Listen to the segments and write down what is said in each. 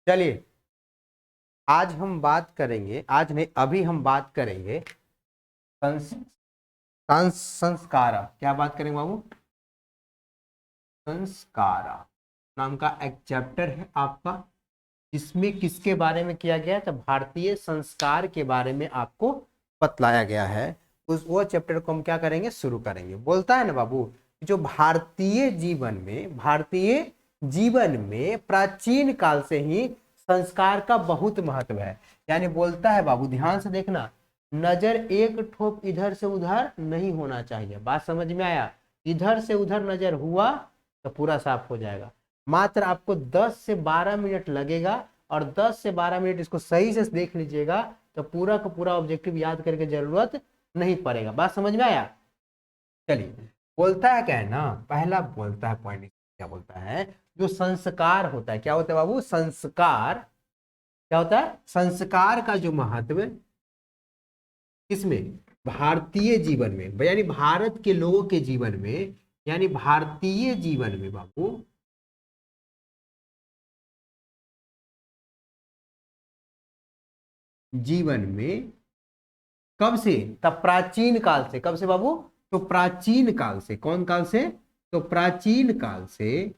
चलिए आज हम बात करेंगे, आज नहीं अभी हम बात करेंगे संस्कारा। क्या बात करेंगे बाबू? संस्कारा नाम का एक चैप्टर है आपका, जिसमें किसके बारे में किया गया है? तो भारतीय संस्कार के बारे में आपको बतलाया गया है। उस वो चैप्टर को हम क्या करेंगे, शुरू करेंगे। बोलता है ना बाबू, जो भारतीय जीवन में प्राचीन काल से ही संस्कार का बहुत महत्व है। यानी बोलता है बाबू, ध्यान से देखना, नजर एक ठोप इधर से उधर नहीं होना चाहिए। बात समझ में आया? इधर से उधर नजर हुआ तो पूरा साफ हो जाएगा। मात्र आपको 10 से 12 मिनट लगेगा और 10 से 12 मिनट इसको सही से देख लीजिएगा तो पूरा का पूरा ऑब्जेक्टिव याद करके जरूरत नहीं पड़ेगा। बात समझ में आया? चलिए, बोलता है क्या है ना, पहला बोलता है पॉइंट, क्या बोलता है, जो संस्कार होता है, क्या होता है बाबू? संस्कार क्या होता है? संस्कार का जो महत्व किसमें? भारतीय जीवन में, यानी भारत के लोगों के जीवन में, यानी भारतीय जीवन में बाबू जीवन में कब से? तब प्राचीन काल से। कब से बाबू? तो प्राचीन काल से। कौन काल से? तो प्राचीन काल से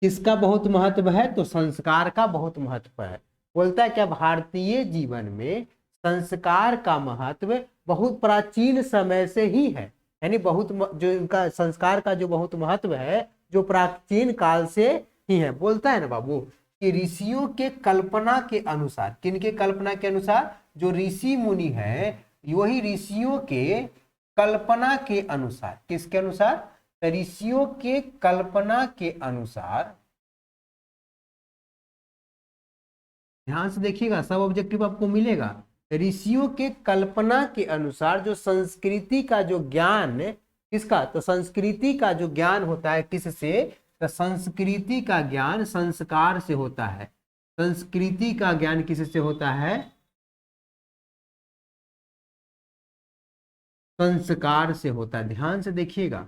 किसका बहुत महत्व है? तो संस्कार का बहुत महत्व है। बोलता है क्या, भारतीय जीवन में संस्कार का महत्व बहुत प्राचीन समय से ही है। यानी जो इनका संस्कार का जो बहुत महत्व है, जो प्राचीन काल से ही है। बोलता है ना बाबू कि ऋषियों के कल्पना के अनुसार, किनके कल्पना के अनुसार? जो ऋषि मुनि है, वही ऋषियों के कल्पना के अनुसार। किसके अनुसार? ऋषियों के कल्पना के अनुसार। ध्यान से देखिएगा, सब ऑब्जेक्टिव आपको मिलेगा। ऋषियों के कल्पना के अनुसार जो संस्कृति का जो ज्ञान, किसका? तो संस्कृति का जो ज्ञान होता है किससे? तो संस्कृति का ज्ञान संस्कार से होता है। संस्कृति का ज्ञान किससे होता है? संस्कार से होता है। ध्यान से देखिएगा,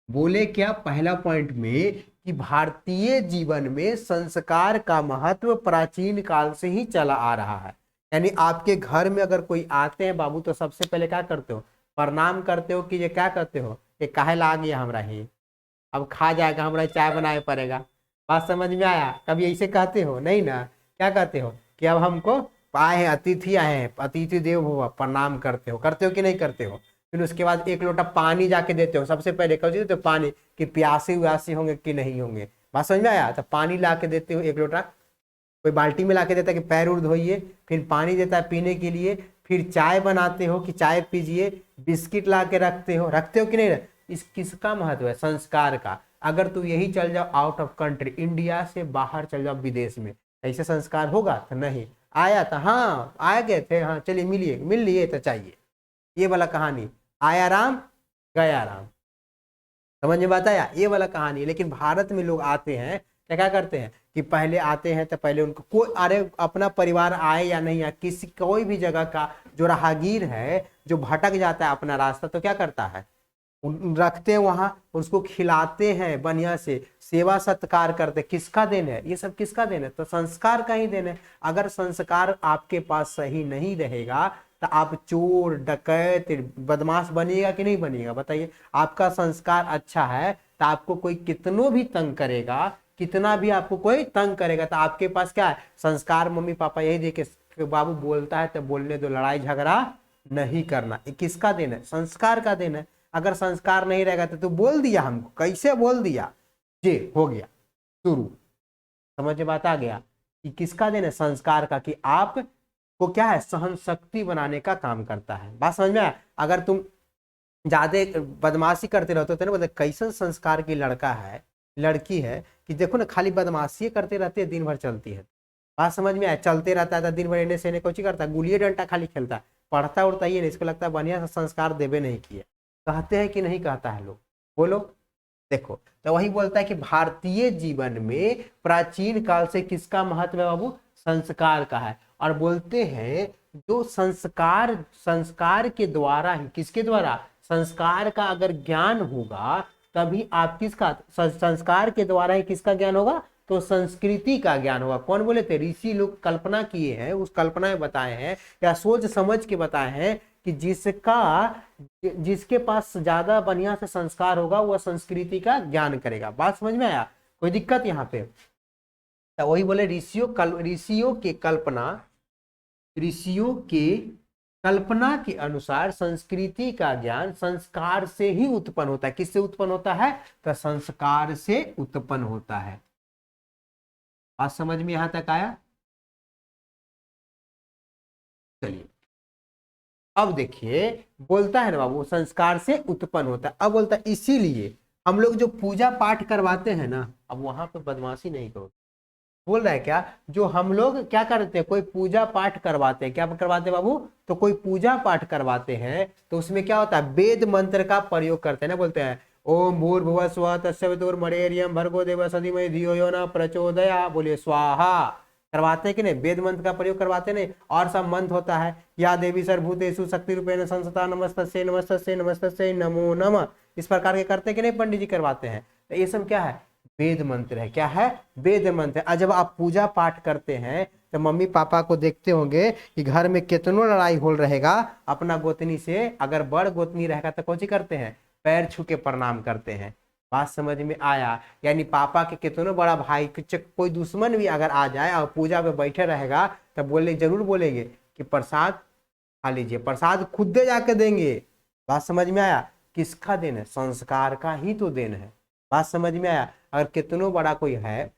बोले क्या पहला पॉइंट में कि भारतीय जीवन में संस्कार का महत्व प्राचीन काल से ही चला आ रहा है। यानी आपके घर में अगर कोई आते हैं बाबू, तो सबसे पहले क्या करते हो? प्रणाम करते हो कि ये क्या करते हो, ये काहे ला गया हमरा ही, अब खा जाएगा, हमरा चाय बनाए पड़ेगा। बात समझ में आया? कभी ऐसे कहते हो? नहीं ना। क्या कहते हो कि अब हमको आए हैं, अतिथि आए हैं, अतिथि देव भव, प्रणाम करते हो? करते हो कि नहीं करते हो? फिर उसके बाद एक लोटा पानी जाके देते हो। सबसे पहले कब देते हो? पानी, कि प्यासे व्यासे होंगे कि नहीं होंगे। बात समझ में आया? तो पानी ला के देते हो एक लोटा, कोई बाल्टी में ला के देता है कि पैर उर धोइए, फिर पानी देता है पीने के लिए, फिर चाय बनाते हो कि चाय पीजिए, बिस्किट ला के रखते हो कि नहीं? इस किसका महत्व है? संस्कार का। अगर तू यही चल जाओ आउट ऑफ कंट्री, इंडिया से बाहर चल जाओ विदेश में, ऐसे संस्कार होगा? तो नहीं। आया था, हाँ आ गए थे, हाँ चलिए मिलिए, मिल लिए तो चाहिए, ये वाला कहानी। आया राम गया राम, समझ में बात आया? ये वाला कहानी। लेकिन भारत में लोग आते हैं, क्या क्या करते हैं कि पहले आते हैं तो पहले उनको कोई, अरे अपना परिवार आए या नहीं आए, किसी कोई भी जगह का जो राहगीर है, जो भटक जाता है अपना रास्ता, तो क्या करता है, रखते हैं वहां, उसको खिलाते हैं बढ़िया से, सेवा सत्कार करते। किसका देन है ये सब? किसका देन है? तो संस्कार का ही देन है। अगर संस्कार आपके पास सही नहीं रहेगा तो आप चोर डकैत बदमाश बनिएगा कि नहीं बनिएगा? बताइए। आपका संस्कार अच्छा है तो आपको कोई कितनों भी तंग करेगा, कितना भी आपको कोई तंग करेगा, तो आपके पास क्या है? संस्कार। मम्मी पापा यही देखे बाबू बोलता है तो बोलने दो, लड़ाई झगड़ा नहीं करना। ये किसका देन है? संस्कार का देन है। अगर संस्कार नहीं रहेगा तो बोल दिया हमको, कैसे बोल दिया, जे हो गया शुरू। समझ में बात आ गया कि किसका देन है? संस्कार का। कि आप को क्या है, सहन शक्ति बनाने का काम करता है। बात समझ में आया? अगर तुम ज्यादा बदमाशी करते रहते हो ना, मतलब कैसन संस्कार की लड़का है, लड़की है, कि देखो ना खाली बदमाशी करते रहते हैं, दिन भर चलती है। बात समझ में आया? चलते रहता है दिन भर, एने से एने कुछ करता है, गुलिये डंडा खाली खेलता है, पढ़ता उड़ता ही नहीं, इसको लगता है बढ़िया सा संस्कार देवे नहीं किए। कहते हैं कि नहीं कहता है लोग? बोलो। देखो, तो वही बोलता है कि भारतीय जीवन में प्राचीन काल से किसका महत्व है बाबू? संस्कार का है। और बोलते हैं जो संस्कार के द्वारा ही, किसके द्वारा? संस्कार का अगर ज्ञान होगा तभी आप किसका संस्कार के द्वारा ही किसका ज्ञान होगा, तो संस्कृति का ज्ञान होगा। कौन बोले थे, ऋषि लोग कल्पना किए हैं, उस कल्पना में बताए हैं या सोच समझ के बताए हैं कि जिसके पास ज्यादा बढ़िया से संस्कार होगा वह संस्कृति का ज्ञान करेगा। बात समझ में आया, कोई दिक्कत यहाँ पे। तो वही बोले ऋषियों के कल्पना के अनुसार संस्कृति का ज्ञान संस्कार से ही उत्पन्न होता है। किससे उत्पन्न होता है, तो संस्कार से उत्पन्न होता है। बात समझ में यहां तक आया। चलिए अब देखिए, बोलता है ना बाबू संस्कार से उत्पन्न होता है। अब बोलता है इसीलिए हम लोग जो पूजा पाठ करवाते हैं ना, अब वहां पे बदमाशी नहीं करो। बोल रहा है क्या, जो हम लोग क्या करते हैं, कोई पूजा पाठ करवाते हैं, क्या करवाते हैं बाबू, तो कोई पूजा पाठ करवाते हैं तो उसमें क्या होता है, वेद मंत्र का प्रयोग करते हैं ना। बोलते हैं ओम भूर्भुवः स्वः तस्य वितुर्वरेण्यं भर्गो देवस्य धीमहि धियो यो न प्रचोदयात्, बोलिए स्वाहा। करवाते हैं कि नहीं, वेद मंत्र का प्रयोग करवाते नहीं। और सब मंत्र होता है, या देवी सर्वभूतेषु शक्ति रूपेण संस्था नमस्तस्यै नमस्तस्यै नमस्तस्यै नमो नमः, इस प्रकार के करते हैं कि नहीं, पंडित जी करवाते हैं। तो ये सब क्या है, वेद मंत्र है। क्या है, वेद मंत्र है। जब आप पूजा पाठ करते हैं तो मम्मी पापा को देखते होंगे कि घर में कितनों लड़ाई हो रहेगा अपना गोतनी से, अगर बड़ गोतनी रहेगा तो कौन सी करते हैं, पैर छू के प्रणाम करते हैं। बात समझ में आया। यानी पापा के कितनों बड़ा भाई कोई दुश्मन भी अगर आ जाए और पूजा पे बैठे रहेगा तब जरूर बोलेंगे कि प्रसाद खा लीजिए, प्रसाद खुद दे जाके देंगे। बात समझ में आया। किसका देन है, संस्कार का ही तो देन है। बात समझ में आया। अगर कितनों बड़ा कोई है,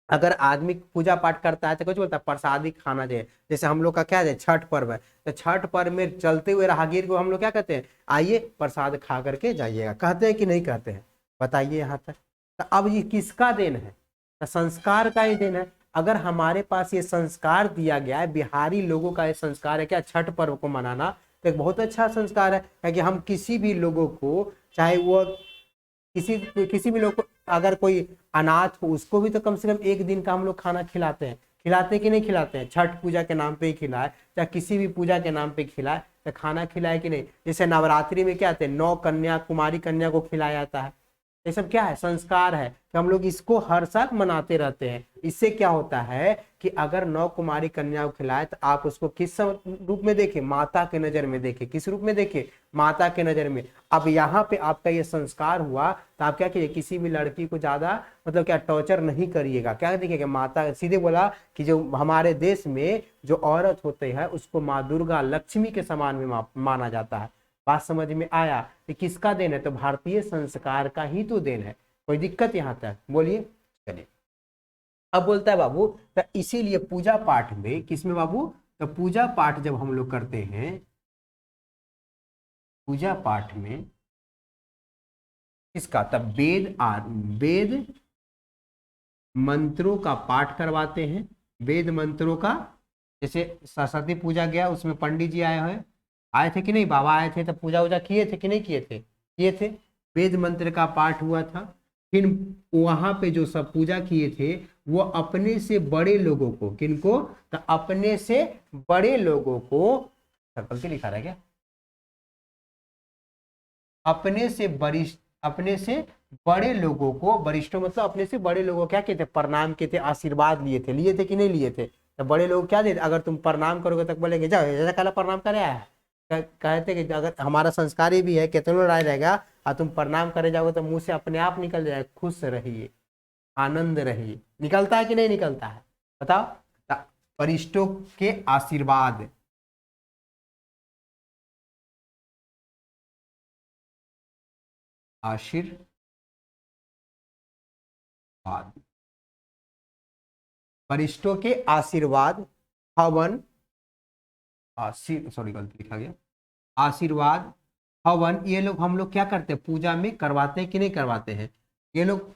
अगर आदमी पूजा पाठ करता है तो कुछ बोलता है प्रसाद ही खाना चाहिए। जैसे हम लोग का क्या है, छठ पर्व है, तो छठ पर्व में चलते हुए राहगीर को हम लोग क्या कहते हैं, आइए प्रसाद खा करके जाइएगा, कहते हैं कि नहीं कहते हैं, बताइए यहाँ तक। तो अब ये किसका देन है, तो संस्कार का ही देन है। अगर हमारे पास ये संस्कार दिया गया है, बिहारी लोगों का ये संस्कार है क्या, छठ पर्व को मनाना, तो एक बहुत अच्छा संस्कार है कि हम किसी भी लोगों को, चाहे वो किसी भी लोग को, अगर कोई अनाथ हो उसको भी तो कम से कम एक दिन का हम लोग खाना खिलाते हैं। खिलाते कि नहीं खिलाते हैं, छठ पूजा के नाम पे ही खिलाए, चाहे किसी भी पूजा के नाम पे खिलाए, तो खाना खिलाए कि नहीं। जैसे नवरात्रि में क्या आते हैं, 9 कन्या कुमारी कन्या को खिलाया जाता है। ये सब क्या है, संस्कार है कि हम लोग इसको हर साल मनाते रहते हैं। इससे क्या होता है कि अगर 9 कुमारी कन्या को खिलाए तो आप उसको किस रूप में देखें, माता के नजर में देखें। किस रूप में देखें, माता के नजर में। अब यहाँ पे आपका ये संस्कार हुआ तो आप क्या कीजिए, किसी भी लड़की को ज्यादा मतलब क्या टॉर्चर नहीं करिएगा। क्या देखिएगा, माता सीधे बोला कि जो हमारे देश में जो औरत होते हैं उसको माँ दुर्गा लक्ष्मी के समान में माना जाता है। बात समझ में आया। तो किसका देन है, तो भारतीय संस्कार का ही तो देन है। कोई दिक्कत यहाँ तक, बोलिए। चलिए अब बोलता है बाबू, तो इसीलिए पूजा पाठ में, किसमें बाबू, तो पूजा पाठ जब हम लोग करते हैं, पूजा पाठ में किसका, तब वेद मंत्रों का पाठ करवाते हैं। वेद मंत्रों का, जैसे सरस्वती पूजा गया उसमें पंडित जी आए थे कि नहीं, बाबा आए थे, तब पूजा वूजा किए थे कि नहीं किए थे, किए थे। वेद मंत्र का पाठ हुआ था। फिर वहां पे जो सब पूजा किए थे वो अपने से बड़े लोगों को, किनको, तो अपने से बड़े लोगों को, गलती लिखा रहा है क्या, अपने से बड़े लोगों को, वरिष्ठों मतलब अपने से बड़े लोगों क्या कहते, प्रणाम किए थे, आशीर्वाद लिए थे कि नहीं लिए थे। तो बड़े लोग क्या देते, अगर तुम प्रणाम करोगे तक बोलेंगे जाओ ऐसा काला प्रणाम करे आया है। कहते कि अगर हमारा संस्कारी भी है, कितनों लड़ाई रहेगा और तुम प्रणाम करे जाओगे तो मुंह से अपने आप निकल जाए, खुश रहिए, आनंद रहिए। निकलता है कि नहीं निकलता है, बताओ। वरिष्ठों के आशीर्वाद, वरिष्ठों के आशीर्वाद, हवन, सॉरी गलती लिखा गया, आशीर्वाद, हवन, ये लोग हम लोग क्या करते हैं, पूजा में करवाते हैं कि नहीं करवाते हैं।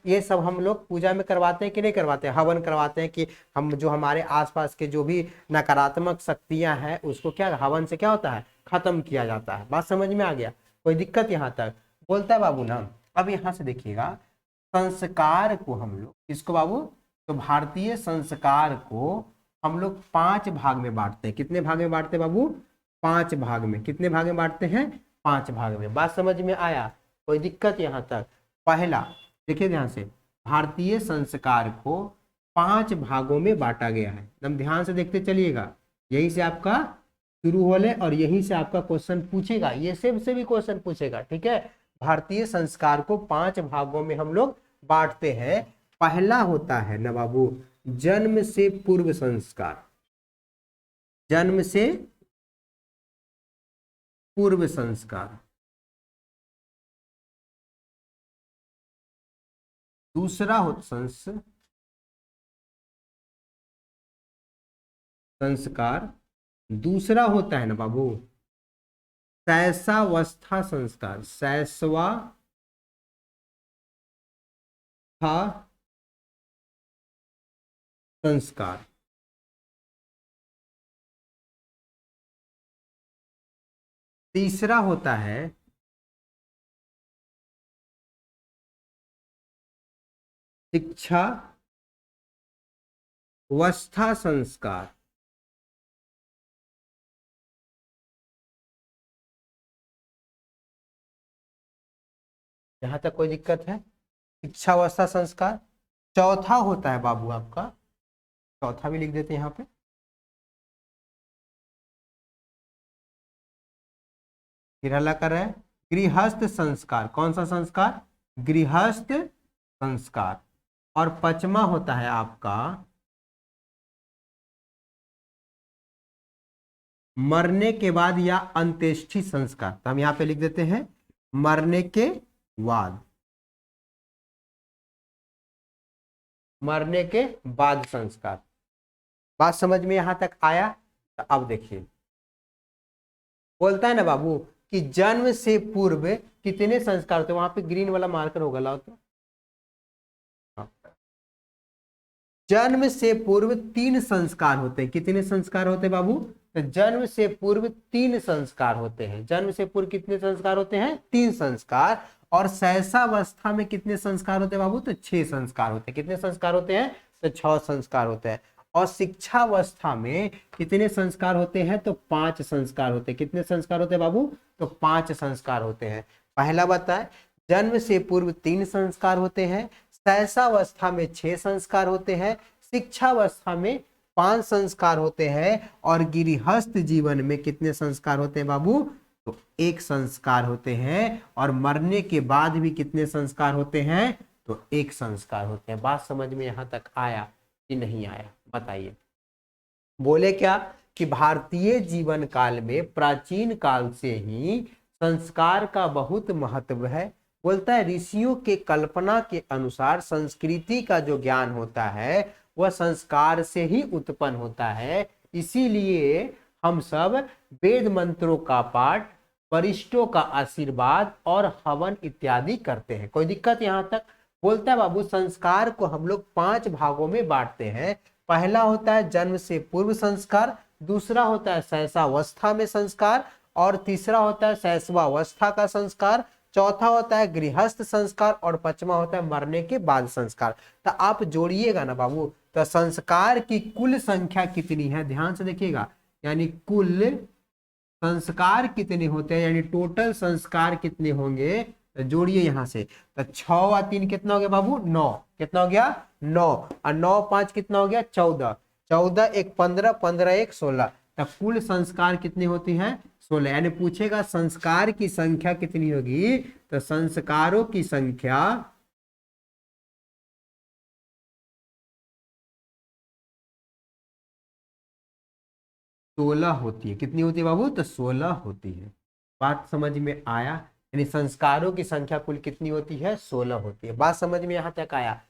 ये सब हम लोग पूजा में करवाते हैं कि नहीं करवाते हैं। हवन करवाते हैं कि हम जो हमारे आसपास के जो भी नकारात्मक शक्तियां हैं उसको क्या, हवन से क्या होता है, खत्म किया जाता है। बात समझ में आ गया, कोई दिक्कत यहाँ तक, बोलता है बाबू ना। अब यहाँ से देखिएगा, संस्कार को हम लोग, इसको बाबू, तो भारतीय संस्कार को हम लोग 5 भाग में बांटते हैं। कितने भाग में बांटते हैं बाबू, 5 भाग में। कितने भाग में बांटते हैं, 5 भाग में। बात समझ में आया, कोई दिक्कत यहाँ तक। पहला, देखिए ध्यान से, भारतीय संस्कार को 5 भागों में बांटा गया है। एकदम ध्यान से देखते चलिएगा, यहीं से आपका शुरू हो ले और यहीं से आपका क्वेश्चन पूछेगा, ये से भी क्वेश्चन पूछेगा, ठीक है। भारतीय संस्कार को 5 भागों में हम लोग बांटते हैं। पहला होता है ना बाबू, जन्म से पूर्व संस्कार, जन्म से पूर्व संस्कार। दूसरा हो संस्कार, दूसरा होता है ना बाबू शैशवावस्था संस्कार, शैशवावस्था संस्कार। तीसरा होता है शिक्षा अवस्था संस्कार। यहां तक कोई दिक्कत है? शिक्षा अवस्था संस्कार। चौथा होता है बाबू आपका, चौथा भी लिख देते हैं यहाँ पे, निराला कर रहे हैं, गृहस्थ संस्कार। कौन सा संस्कार? गृहस्थ संस्कार। और पांचवा होता है आपका मरने के बाद या अंत्येष्टि संस्कार। तो हम यहां पे लिख देते हैं मरने के बाद, मरने के बाद संस्कार। बात समझ में यहां तक आया? तो अब देखिए, बोलता है ना बाबू कि जन्म से पूर्व कितने संस्कार होते हैं, वहां पे ग्रीन वाला मार्कर होगा, लाओ तो। जन्म से पूर्व 3 संस्कार होते हैं। कितने संस्कार होते हैं बाबू? तो जन्म से पूर्व 3 संस्कार होते हैं। जन्म से पूर्व कितने संस्कार होते हैं? 3 संस्कार। और शैशवावस्था में कितने संस्कार होते हैं बाबू? तो 6 संस्कार होते हैं। कितने संस्कार होते हैं? तो 6 संस्कार होते हैं। और शिक्षावस्था में कितने संस्कार होते हैं? तो 5 संस्कार होते हैं। कितने संस्कार होते हैं बाबू? तो 5 संस्कार होते हैं। पहला बताए, जन्म से पूर्व 3 संस्कार होते हैं, शैशवावस्था में 6 संस्कार होते हैं, शिक्षावस्था में 5 संस्कार होते हैं, और गृहस्थ जीवन में कितने संस्कार होते हैं बाबू? तो 1 संस्कार होते हैं। और मरने के बाद भी कितने संस्कार होते हैं? तो 1 संस्कार होते हैं। बात समझ में यहां तक आया कि नहीं आया? बताइए। बोले क्या कि भारतीय जीवन काल में प्राचीन काल से ही संस्कार का बहुत महत्व है। बोलता है ऋषियों के कल्पना के अनुसार संस्कृति का जो ज्ञान होता है वह संस्कार से ही उत्पन्न होता है। इसीलिए हम सब वेद मंत्रों का पाठ, वरिष्ठों का आशीर्वाद और हवन इत्यादि करते हैं। कोई दिक्कत यहां तक? बोलता है बाबू संस्कार को हम लोग 5 भागों में बांटते हैं। पहला होता है जन्म से पूर्व संस्कार, दूसरा होता है शैशवावस्था में संस्कार, और तीसरा होता है शैशवावस्था का संस्कार, चौथा होता है गृहस्थ संस्कार, और पांचवा होता है मरने के बाद संस्कार। तो आप जोड़िएगा ना बाबू, तो संस्कार की कुल संख्या कितनी है? ध्यान से देखिएगा, यानी कुल संस्कार कितने होते हैं, यानी टोटल संस्कार कितने होंगे, तो जोड़िए यहां से। तो 6 और 3 कितना हो गया बाबू? 9। कितना हो गया? 9। और 9 5 कितना हो गया? 14। 14 1 15, 15 1 16। तो कुल संस्कार कितनी होती हैं? 16। यानी पूछेगा संस्कार की संख्या कितनी होगी, तो संस्कारों की संख्या 16 होती है। कितनी होती है बाबू? तो 16 होती है। बात समझ में आया? यानी संस्कारों की संख्या कुल कितनी होती है? 16 होती है। बात समझ में यहां तक आया?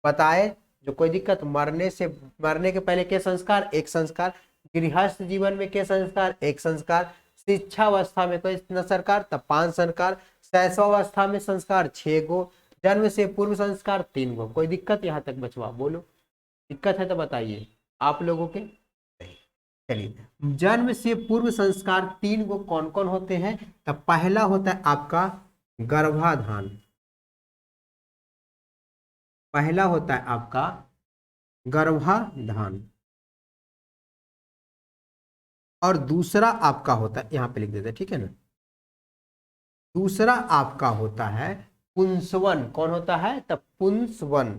बताए जो कोई दिक्कत? मरने के पहले के संस्कार? 1 संस्कार। गृहस्थ जीवन में के संस्कार? 1 संस्कार। शिक्षावस्था में कोई संस्कार? तब 5 संस्कार। शैशवावस्था में संस्कार 6 गो। जन्म से पूर्व संस्कार 3 गो। कोई दिक्कत यहां तक बचवा? बोलो, दिक्कत है तो बताइए आप लोगों के। चलिए, जन्म से पूर्व संस्कार 3 गो कौन कौन होते हैं? तब पहला होता है आपका गर्भाधान, पहला होता है आपका गर्भाधान। और दूसरा आपका होता है, यहां पे लिख देते हैं, ठीक है ना, दूसरा आपका होता है पुंसवन कौन होता है? तब पुंसवन।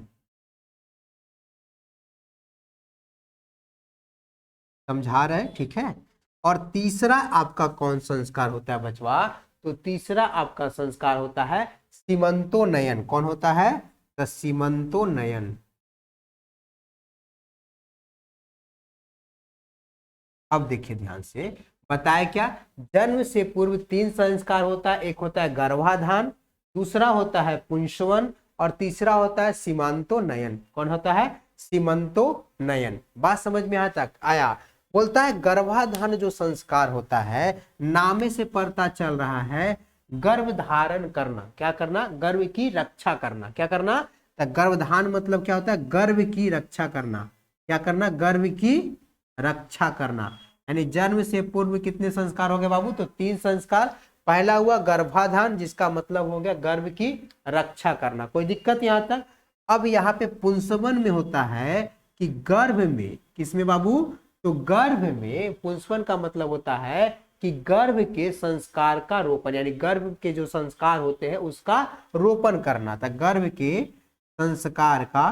समझा रहे हैं? ठीक है। और तीसरा आपका कौन संस्कार होता है बचवा? तो तीसरा आपका संस्कार होता है सीमंतोन्नयन। कौन होता है? तो सीमंतोन्नयन। अब देखिए ध्यान से, बताया क्या? जन्म से पूर्व 3 संस्कार होता है। एक होता है गर्भाधान, दूसरा होता है पुंसवन और तीसरा होता है सीमांतोन्नयन। कौन होता है? सीमंतोन्नयन। बात समझ में यहाँ तक आया? बोलता है गर्भाधान जो संस्कार होता है, नामे से पता चल रहा है गर्भ धारण करना। क्या करना? गर्भ की रक्षा करना। क्या करना? तो गर्भधान मतलब क्या होता है? गर्भ की रक्षा करना। क्या करना? गर्भ की रक्षा करना। यानी जन्म से पूर्व कितने संस्कार हो गए बाबू? तो 3 संस्कार। पहला हुआ गर्भाधान, जिसका मतलब हो गया गर्भ की रक्षा करना। कोई दिक्कत यहां तक? अब यहाँ पे पुंसवन में होता है कि गर्भ में, किसमें बाबू? तो गर्भ में, पुंसवन का मतलब होता है कि गर्भ के संस्कार का रोपण, यानी गर्भ के जो संस्कार होते हैं उसका रोपण करना था। गर्भ के संस्कार का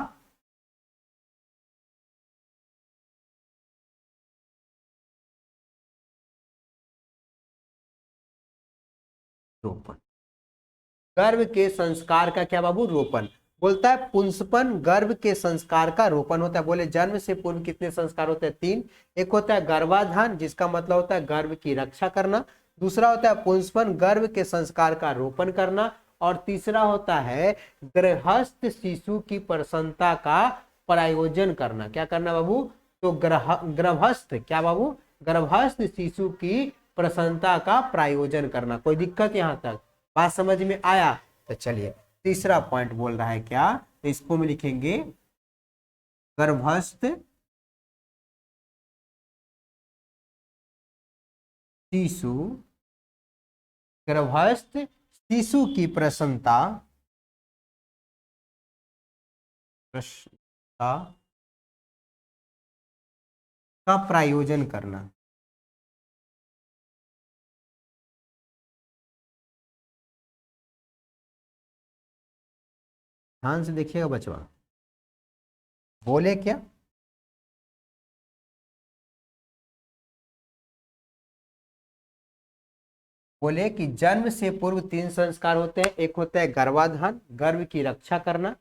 रोपण। गर्भ के संस्कार का क्या बाबू? रोपण। बोलता है पुंसपन गर्भ के संस्कार का रोपण होता है। बोले जन्म से पूर्व कितने संस्कार होते हैं? 3। एक होता है गर्भाधान, जिसका मतलब होता है गर्भ की रक्षा करना। दूसरा होता है पुंसपन गर्भ के संस्कार का रोपण करना। और तीसरा होता है गृहस्थ शिशु की प्रसन्नता का प्रायोजन करना। क्या करना बाबू? तो गर्भस्थ, क्या बाबू? गर्भस्थ शिशु की प्रसन्नता का प्रायोजन करना। कोई दिक्कत यहाँ तक? बात समझ में आया? तो चलिए तीसरा पॉइंट बोल रहा है क्या? तो इसको में लिखेंगे गर्भस्थ शिशु, गर्भस्थ शिशु की प्रसन्नता का प्रायोजन करना। ध्यान से देखिएगा बचवा, बोले क्या? बोले कि जन्म से पूर्व 3 संस्कार होते हैं। एक होता है गर्भाधान, गर्भ की रक्षा करना।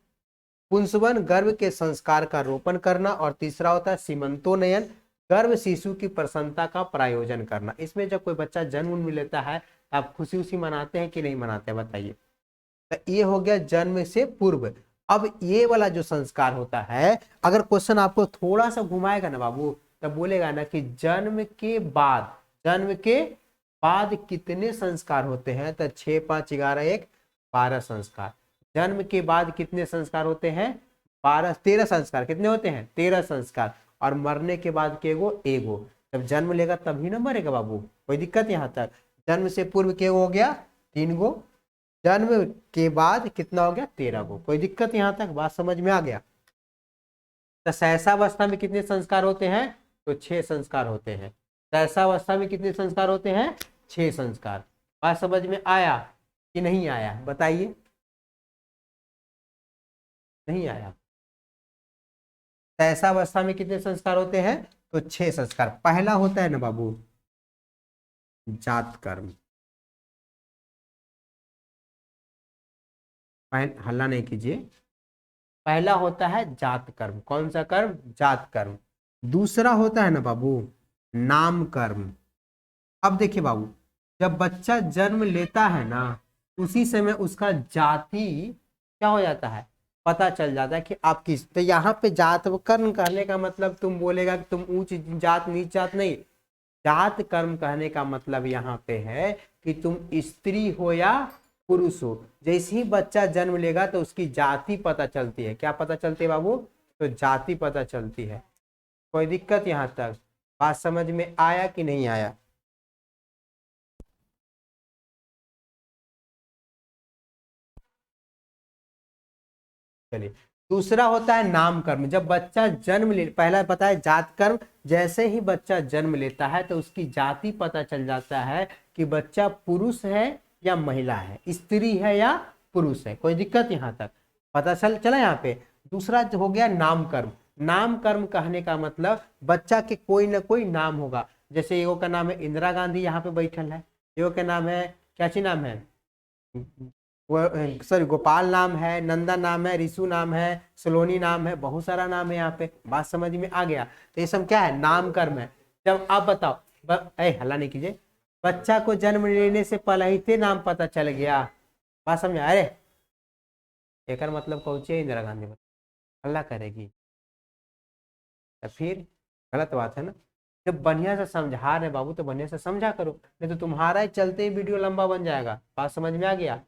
पुंसवन गर्भ के संस्कार का रोपण करना। और तीसरा होता है सीमंतोन्नयन, गर्भ शिशु की प्रसन्नता का प्रायोजन करना। इसमें जब कोई बच्चा जन्म लेता है तो आप खुशी उसी मनाते हैं कि नहीं मनाते हैं? बताइए। तो ये हो गया जन्म से पूर्व। अब ये वाला जो संस्कार होता है, अगर क्वेश्चन आपको थोड़ा सा घुमाएगा ना बाबू, तब बोलेगा ना कि जन्म के बाद, जन्म के बाद कितने संस्कार होते हैं? तो 6, 5, 11, 1, 12 संस्कार। जन्म के बाद कितने संस्कार होते हैं? 12, 13 संस्कार। कितने होते हैं? 13 संस्कार। और मरने के बाद के एगो। जब जन्म लेगा तभी ना मरेगा बाबू। कोई दिक्कत यहाँ तक? जन्म से पूर्व के हो गया 3 गो, जन्म के बाद कितना हो गया? 13 गो। कोई दिक्कत यहाँ तक? बात समझ में आ गया? तो सहसावस्था में कितने संस्कार होते हैं? तो 6 संस्कार होते हैं। सहसावस्था में कितने संस्कार होते हैं? 6 संस्कार। बात समझ में आया कि नहीं आया? बताइए। नहीं आया? सहसावस्था में कितने संस्कार होते हैं? तो 6 संस्कार। पहला होता है ना बाबू जात कर्म। हल्ला नहीं कीजिए। पहला होता है जात कर्म। कौन सा कर्म? जात कर्म। दूसरा होता है ना बाबू नाम कर्म। अब देखिए बाबू, जब बच्चा जन्म लेता है ना, उसी समय उसका जाति क्या हो जाता है? पता चल जाता है कि आप किस। तो यहाँ पे जात कर्म कहने का मतलब तुम बोलेगा कि तुम ऊंच जात नीच जात नहीं। जात कर्म कहने का मतलब यहाँ पे है कि तुम स्त्री हो या पुरुष हो। जैसे ही बच्चा जन्म लेगा तो उसकी जाति पता चलती है। क्या पता चलती है बाबू? तो जाति पता चलती है। कोई दिक्कत यहाँ तक? बात समझ में आया कि नहीं आया? चलिए दूसरा होता है नाम कर्म। जब बच्चा जन्म ले, पहला पता है जात कर्म। जैसे ही बच्चा जन्म लेता है तो उसकी जाति पता चल जाता है कि बच्चा पुरुष है या महिला है, स्त्री है या पुरुष है। कोई दिक्कत यहाँ तक पता चला यहाँ पे। दूसरा जो हो गया नामकर्म। नामकर्म कहने का मतलब बच्चा के कोई ना कोई नाम होगा। जैसे एगो का नाम है इंदिरा गांधी, यहाँ पे बैठल है। एगो का नाम है क्या ची नाम है, सॉरी गोपाल नाम है, नंदा नाम है, रिसु नाम है, सलोनी नाम है, बहुत सारा नाम है यहाँ पे। बात समझ में आ गया। तो ये सब क्या है, नामकर्म है। जब आप बताओ हल्ला नहीं कीजिए, बच्चा को जन्म लेने से पहले ही ते नाम पता चल गया, बात समझा। अरे एक मतलब कौचे इंदिरा गांधी हल्ला करेगी तो फिर गलत बात है ना। जब बढ़िया से समझा रहे बाबू तो बढ़िया से समझा करो, नहीं तो तुम्हारा ही चलते ही वीडियो लंबा बन जाएगा। बात समझ में आ गया।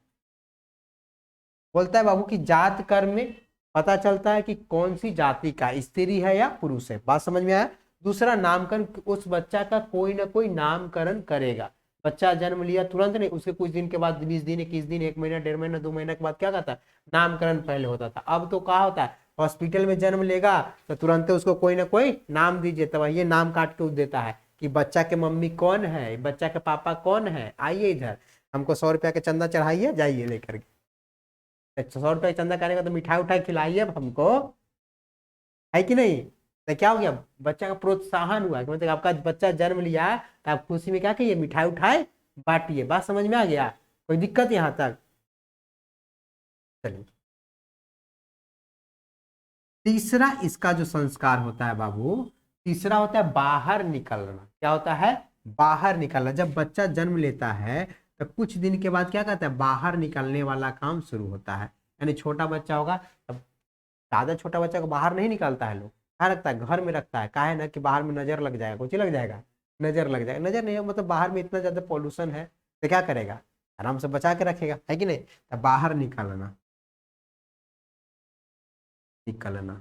बोलता है बाबू कि जात कर्म में पता चलता है कि कौन सी जाति का, स्त्री है या पुरुष है। बात समझ में आया। दूसरा नामकरण, उस बच्चा का कोई ना कोई नामकरण करेगा। बच्चा जन्म लिया तुरंत नहीं, उसके कुछ दिन के बाद, 20 दिन, 21 दिन, 1 महीना, 1.5 महीना, 2 महीना के बाद क्या कहता है, नामकरण पहले होता था। अब तो क्या होता है, हॉस्पिटल में जन्म लेगा तो तुरंत उसको कोई ना कोई नाम दीजिए, तब ये नाम काट के देता है कि बच्चा के मम्मी कौन है, बच्चा के पापा कौन है, आइए इधर हमको 100 रुपया के चंदा चढ़ाइए, जाइए लेकर के। 100 रुपया चंदा करेगा तो मिठाई उठाई खिलाइए अब हमको, है कि नहीं। तो क्या हो गया, बच्चा का प्रोत्साहन हुआ कि मतलब आपका बच्चा जन्म लिया है तो आप खुशी में क्या कहिए, मिठाई उठाई बांटिए। बात समझ में आ गया, कोई दिक्कत यहाँ तक। चलिए तीसरा इसका जो संस्कार होता है बाबू, तीसरा होता है बाहर निकलना। क्या होता है, बाहर निकलना। जब बच्चा जन्म लेता है तो कुछ दिन के बाद क्या कहता है, बाहर निकलने वाला काम शुरू होता है। यानी छोटा बच्चा होगा तब, ज्यादा छोटा बच्चा को बाहर नहीं निकालता है लोग, क्या रखता है, घर में रखता है। काहे ना कि बाहर में नजर लग जाएगा, कुछ लग जाएगा, नजर लग जाएगा। नजर नहीं मतलब बाहर में इतना ज्यादा पॉल्यूशन है तो क्या करेगा, आराम से बचा के रखेगा, है कि नहीं। तो बाहर निकालना, निकलना,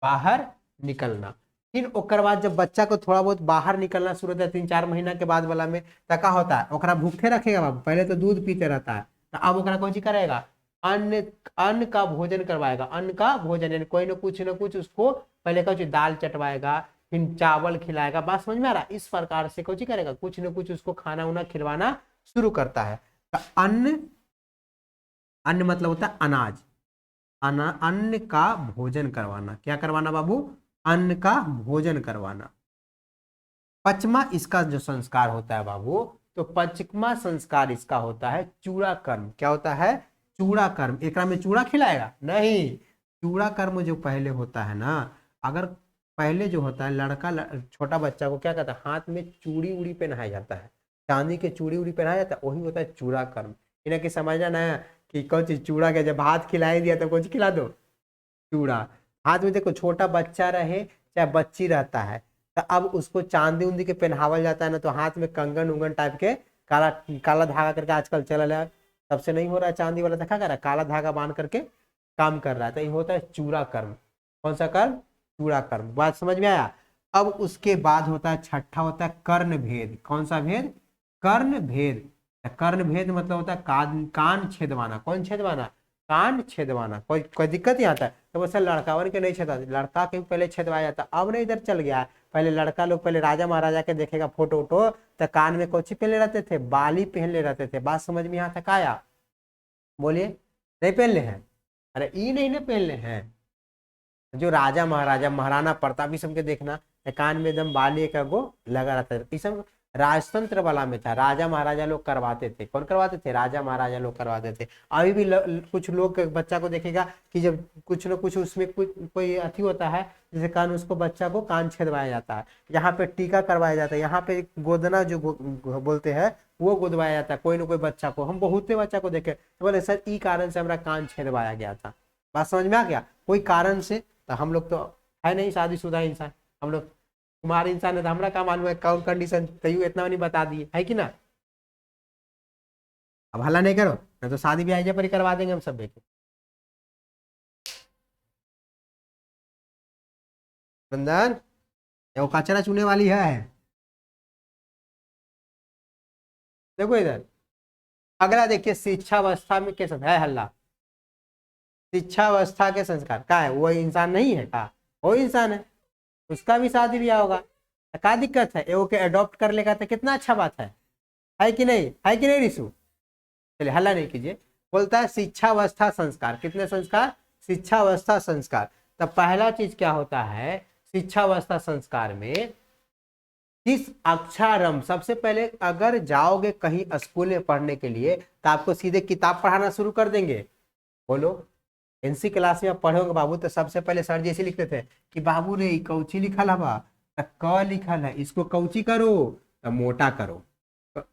बाहर निकलना। फिर ओकर बाद जब बच्चा को थोड़ा बहुत बाहर निकलना शुरू होता है 3-4 महीना के बाद वाला में, तो क्या होता है, ओकरा भूखे रखेगा बाबू। पहले तो दूध पीते रहता है, तो अब ओकरा कौन चीज करेगा, अन्न, अन्न का भोजन करवाएगा। अन्न का भोजन यानी कोई ना कुछ उसको पहले कुछ दाल चटवाएगा, फिर चावल खिलाएगा। बात समझ में आ रहा है। इस प्रकार से कुछ करेगा, कुछ ना कुछ उसको खाना उना खिलवाना शुरू करता है। तो अन्न, अन्न मतलब होता है अनाज, अन्न का भोजन करवाना। क्या करवाना बाबू, अन्न का भोजन करवाना। पचमा इसका जो संस्कार होता है बाबू, तो पचमा संस्कार इसका होता है चूड़ा कर्म। क्या होता है, चूड़ा कर्म। एक में चूड़ा खिलाएगा नहीं, चूड़ा कर्म जो पहले होता है ना, अगर पहले जो होता है लड़का छोटा बच्चा को क्या कहता है, हाथ में चूड़ी उड़ी पहनाया जाता है, चांदी के चूड़ी उड़ी पहनाया जाता है, वही होता है चूड़ा कर्म। इन्हें कि समझना ना कि कौन चीज चूड़ा के, जब हाथ खिलाई दिया तो कौन चीज खिला दो, चूड़ा। हाथ में देखो छोटा बच्चा रहे चाहे बच्ची रहता है, तो अब उसको चांदी उंदी के पहनावल जाता है ना, तो हाथ में कंगन उंगन टाइप के काला काला धागा करके आजकल चल है, तब से नहीं हो रहा है चांदी वाला, देखा कर रहा है, काला धागा बांध करके काम कर रहा है। तो ये होता है चूड़ा कर्म। कौन सा कर्म, चूड़ा कर्म। बात समझ में आया। अब उसके बाद होता है छठा, होता है कर्ण भेद। कौन सा भेद, कर्ण भेद। कर्ण भेद मतलब होता है कान छेदवाना। कौन छेदवाना, कान छेदवाना। कोई दिक्कत यहाँ था। तो वैसे लड़कावन के नहीं छेदा, लड़का के पहले छेदवाया जाता, अब नहीं इधर चल गया है। पहले लड़का लोग पहले राजा महाराजा के देखेगा फोटो वोटो, तो कान में कोची पहले रहते थे, बाली पहनले रहते थे। बात समझ में यहाँ तक आया, बोलिए। नहीं पहनले हैं, अरे ई नहीं ना पहनले हैं। जो राजा महाराजा महाराणा प्रताप सब के देखना, कान में एकदम बाली का गो लगा रहता है। सब राजतंत्र वाला में था, राजा महाराजा लोग करवाते थे। कौन करवाते थे, राजा महाराजा लोग करवाते थे। अभी भी कुछ लोग बच्चा को देखेगा कि जब कुछ न कुछ उसमें कोई अथी होता है, जैसे कान, उसको बच्चा को कान छेदवाया जाता है, यहाँ पे टीका करवाया जाता है, यहाँ पे गोदना जो बोलते हैं वो गोदवाया जाता है कोई ना कोई बच्चा को। हम बहुते बच्चा को देखे तो बोले सर ई कारण से हमारा कान छेदवाया गया था। बात समझ में आ गया, कोई कारण से। तो हम लोग तो है नहीं शादीशुदा इंसान, हम लोग कुमार इंसान है, तो हमारा क्या मालूम है कौन कंडीशन, तैयो इतना नहीं बता दिए, है कि ना। अब हल्ला नहीं करो, नहीं तो शादी ब्याह पर ही करवा देंगे हम सब बेटे। नंदन वो कचरा चुने वाली है, देखो इधर। अगला देखिए शिक्षा अवस्था में कैसा है हल्ला। शिक्षा अवस्था के संस्कार का है, वो इंसान नहीं है का, वो इंसान है, उसका भी शादी ब्याह होगा। क्या दिक्कत है, एगो के अडॉप्ट कर लेगा तो कितना अच्छा बात है कि नहीं, है कि नहीं रिशु। चलिए हल्ला नहीं कीजिए। बोलता है शिक्षावस्था संस्कार। कितने संस्कार? शिक्षावस्था संस्कार। तब पहला चीज क्या होता है शिक्षावस्था संस्कार में? किस अक्षरारंभ, सबसे पहले अगर जाओगे कहीं स्कूल में पढ़ने के लिए तो आपको सीधे किताब पढ़ाना शुरू कर देंगे? बोलो, एनसी क्लास में आप पढ़ोगे बाबू तो सबसे पहले सर जी ऐसे लिखते थे कि बाबू रे कौची लिखल हवा, क लिखल है, इसको कौची करो, तो मोटा करो।